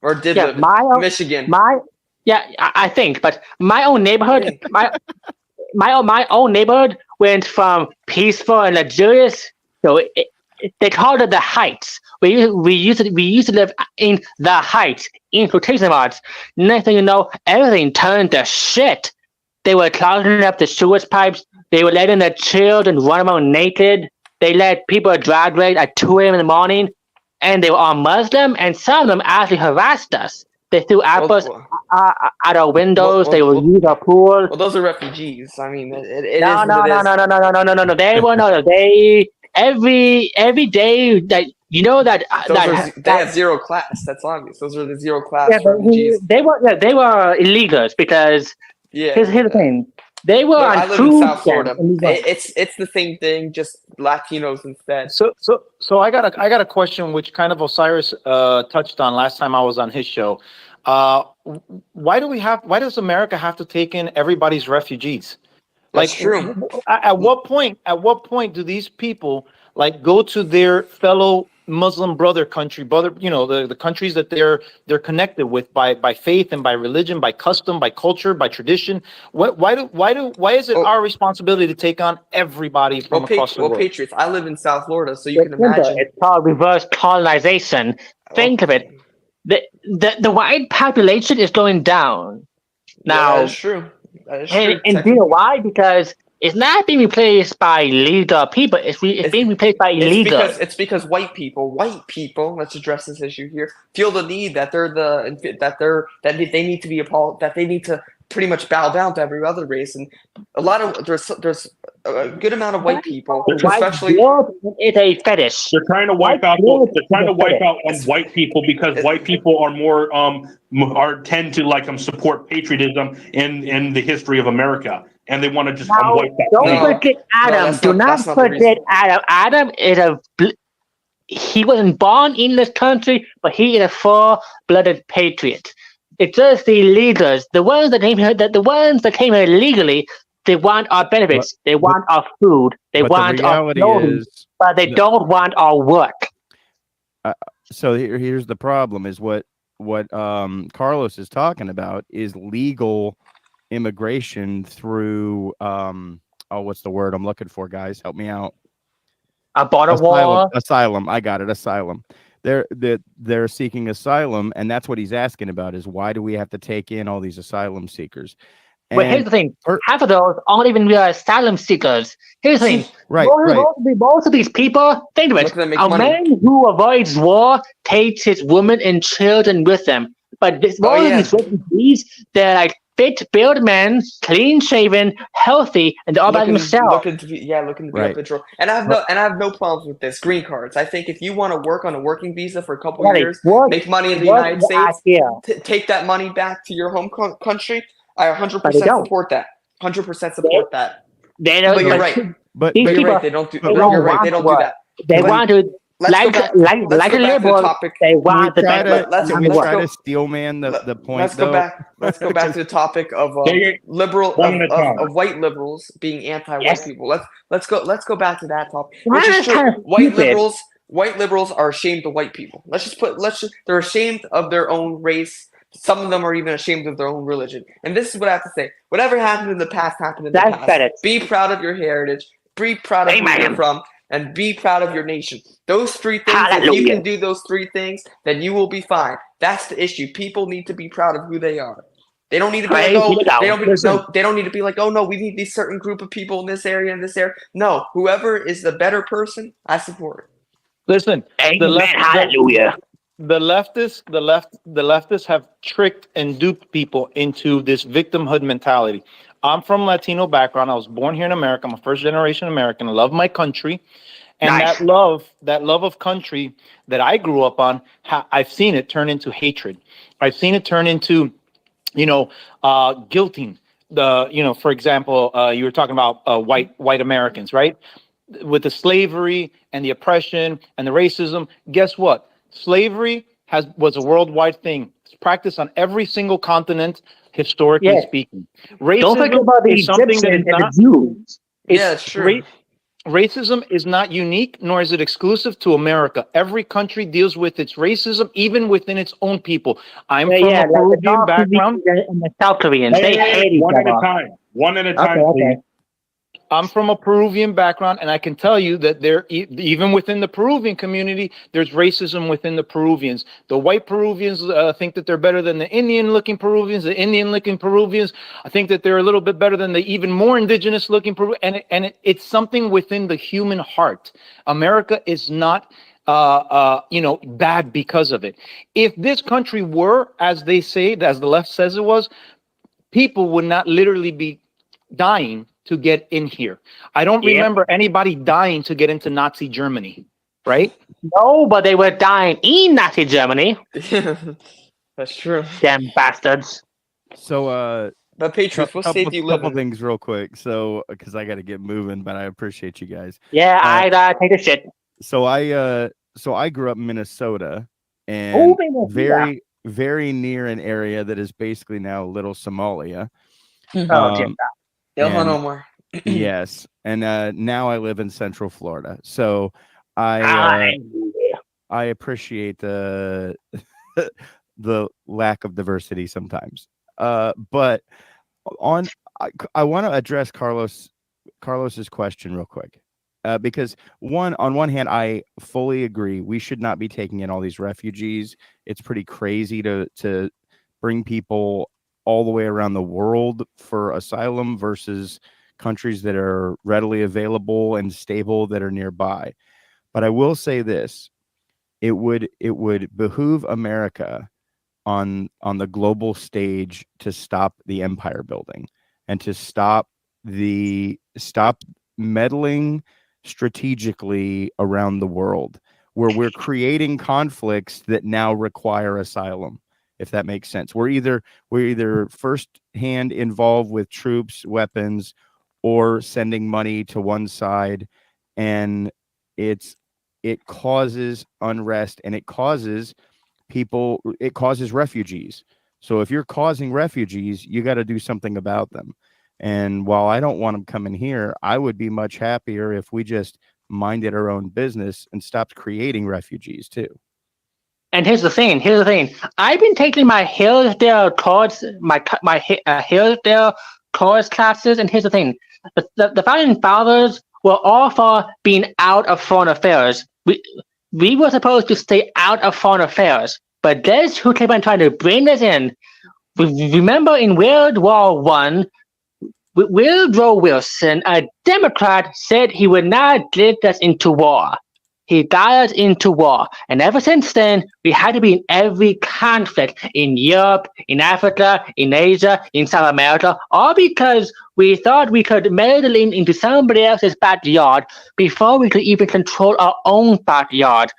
or did live in. Michigan. I think, but my own neighborhood, my own neighborhood went from peaceful and luxurious. They called it the Heights. We used to live in the Heights in quotation marks. Next thing you know, everything turned to shit. They were clogging up the sewage pipes. They were letting their children run around naked. They let people drag race at 2 a.m. in the morning, and they were all Muslim. And some of them actually harassed us. They threw apples out our windows. They will use our pool. Well, those are refugees. I mean, No. They were not. They every day that they have zero class. That's obvious. Those are the zero class refugees. They were illegals because here's the thing. They were on I live food in South Florida. stamps. It's the same thing, just Latinos instead. So I got a question which kind of Osiris touched on last time I was on his show. Why does America have to take in everybody's refugees? That's true. At what point do these people go to their fellow Muslim brother country, the countries that they're connected with by faith and by religion, by custom, by culture, by tradition? Why is it our responsibility to take on everybody from across the world? Well, Patriots, I live in South Florida, so you can imagine. It's called reverse colonization. Think of it. The white population is going down now. That is true. And you know why? Because it's not being replaced by legal people. It's being replaced by illegal. It's because white people. Let's address this issue here. Feel the need that they need to be that they need to pretty much bow down to every other race, and there's a good amount of white people, especially. It's a fetish. They're trying to wipe out. White people because white people are more tend to support patriotism in the history of America, and they want to just wipe that. Don't forget Adam. Do not forget Adam. Adam is he wasn't born in this country, but he is a full-blooded patriot. It's just the illegals, the ones that came here illegally. They want our benefits. They want our food. They want our clothing, but they don't want our work. So here's the problem: is what Carlos is talking about is legal immigration through what's the word I'm looking for, guys? Help me out. A border wall. Asylum. I got it. Asylum. They're seeking asylum, and that's what he's asking about: is why do we have to take in all these asylum seekers? But here's the thing: half of those aren't even real asylum seekers. Here's the thing: most of these people, think of it. A man who avoids war takes his women and children with them. But these refugees, they're fit, built men, clean shaven, healthy, and they're all by themselves. Looking to be on patrol. And I have no problems with this. Green cards. I think if you want to work on a working visa for a couple of years, make money in the United States, take that money back to your home country. I 100% support that. 100% support that. They don't. But you're right. But you're right. They don't do. You're right. They don't do that. They want to. let's go Like back. like Let's like go a back to the liberal, topic. they Can we want the try better. to let's- can we let's try go- to steel man the point Let's though? go back. Let's go back to the topic of Take it liberal one at a time. of white liberals being anti-white Yes. people. Let's go back to that topic, That which is is true. kind of stupid. White liberals are ashamed of white people. They're ashamed of their own race. Some of them are even ashamed of their own religion. And this is what I have to say. Whatever happened in the past happened in the That's past. better. Be proud of your heritage. Be proud of where Amen. you're from. And be proud of your nation. Those three things, if you Hallelujah. can do those three things, then you will be fine. That's the issue. People need to be proud of who they are. They don't need to be Praise like, oh, be to God. they don't need to be like, oh no, we need these certain group of people in this area and this area. No, whoever is the better person, I support. Listen, Amen. Hallelujah. the leftists have tricked and duped people into this victimhood mentality. I'm from Latino background. I was born here in America. I'm a first generation American. I love my country. And Nice. that love of country that I grew up on, I've seen it turn into hatred. I've seen it turn into, guilting. For example, you were talking about white Americans, right? With the slavery and the oppression and the racism. Guess what? Slavery was a worldwide thing. It's practiced on every single continent, historically Yes. speaking. Don't forget Racism about the is something that Egyptians is and not. the Jews. Yeah, it's true. Racism is not unique, nor is it exclusive to America. Every country deals with its racism, even within its own people. I'm from a like the Peruvian North background. Koreans and the South Koreans. They hate each one at a other. time. One at a time, Okay. please. I'm from a Peruvian background, and I can tell you that even within the Peruvian community, there's racism within the Peruvians. The white Peruvians think that they're better than the Indian-looking Peruvians. The Indian-looking Peruvians, I think that they're a little bit better than the even more indigenous-looking Peruvians. And it's something within the human heart. America is not, bad because of it. If this country were, as they say, as the left says it was, people would not literally be dying to get in here. I don't Yeah. remember anybody dying to get into Nazi Germany, right? No, but they were dying in Nazi Germany. That's true. Damn bastards. So But Patriots, what state do you live couple in? things real quick. So because I got to get moving, but I appreciate you guys. Yeah, I'd take a shit. So I grew up in Minnesota, and Oh, Minnesota. very very near an area that is basically now Little Somalia. Oh, dear. Ilhan and- Omar. Yes, and now I live in Central Florida. So I appreciate the the lack of diversity sometimes. But I want to address Carlos's question real quick. Because on one hand, I fully agree we should not be taking in all these refugees. It's pretty crazy to bring people all the way around the world for asylum versus countries that are readily available and stable that are nearby. But I will say this: it would behoove America on the global stage to stop the empire building and to stop meddling strategically around the world, where we're creating conflicts that now require asylum, if that makes sense. We're either first hand involved with troops, weapons, or sending money to one side, and it causes unrest, and it causes refugees. So if you're causing refugees, you got to do something about them. And while I don't want them coming here, I would be much happier if we just minded our own business and stopped creating refugees too. And here's the thing. I've been taking my Hillsdale Chorus Hillsdale Chorus classes, and here's the thing: the founding fathers were all for being out of foreign affairs. We were supposed to stay out of foreign affairs, but those who kept on trying to bring us in. Remember in World War I, Woodrow Wilson, a Democrat, said he would not lead us into war. He got us into war. And ever since then, we had to be in every conflict in Europe, in Africa, in Asia, in South America, all because we thought we could meddle into somebody else's backyard before we could even control our own backyard.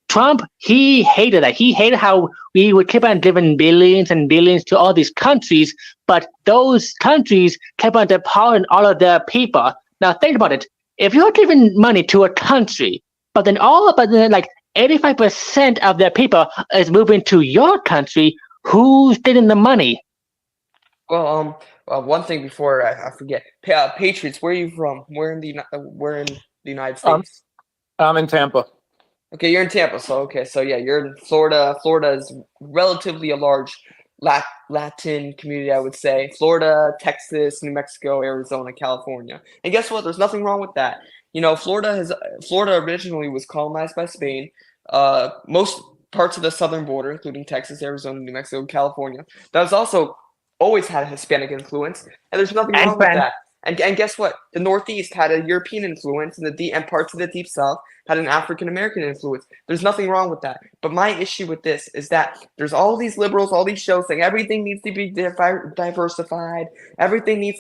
Trump, he hated that. He hated how we would keep on giving billions and billions to all these countries, but those countries kept on deporting all of their people. Now think about it. If you're giving money to a country but then all of a sudden, like 85% of their people is moving to your country. Who's getting the money? Well, one thing before I forget, Patriots. Where are you from? Where in the United States? I'm in Tampa. Okay, you're in Tampa. So yeah, you're in Florida. Florida is relatively a large Latin community, I would say. Florida, Texas, New Mexico, Arizona, California. And guess what? There's nothing wrong with that. You know, Florida originally was colonized by Spain. Most parts of the southern border, including Texas, Arizona, New Mexico, California, that has also always had a Hispanic influence, and there's nothing wrong with that. And guess what? The Northeast had a European influence, and parts of the Deep South had an African American influence. There's nothing wrong with that. But my issue with this is that there's all these liberals, all these shows saying everything needs to be diversified, everything needs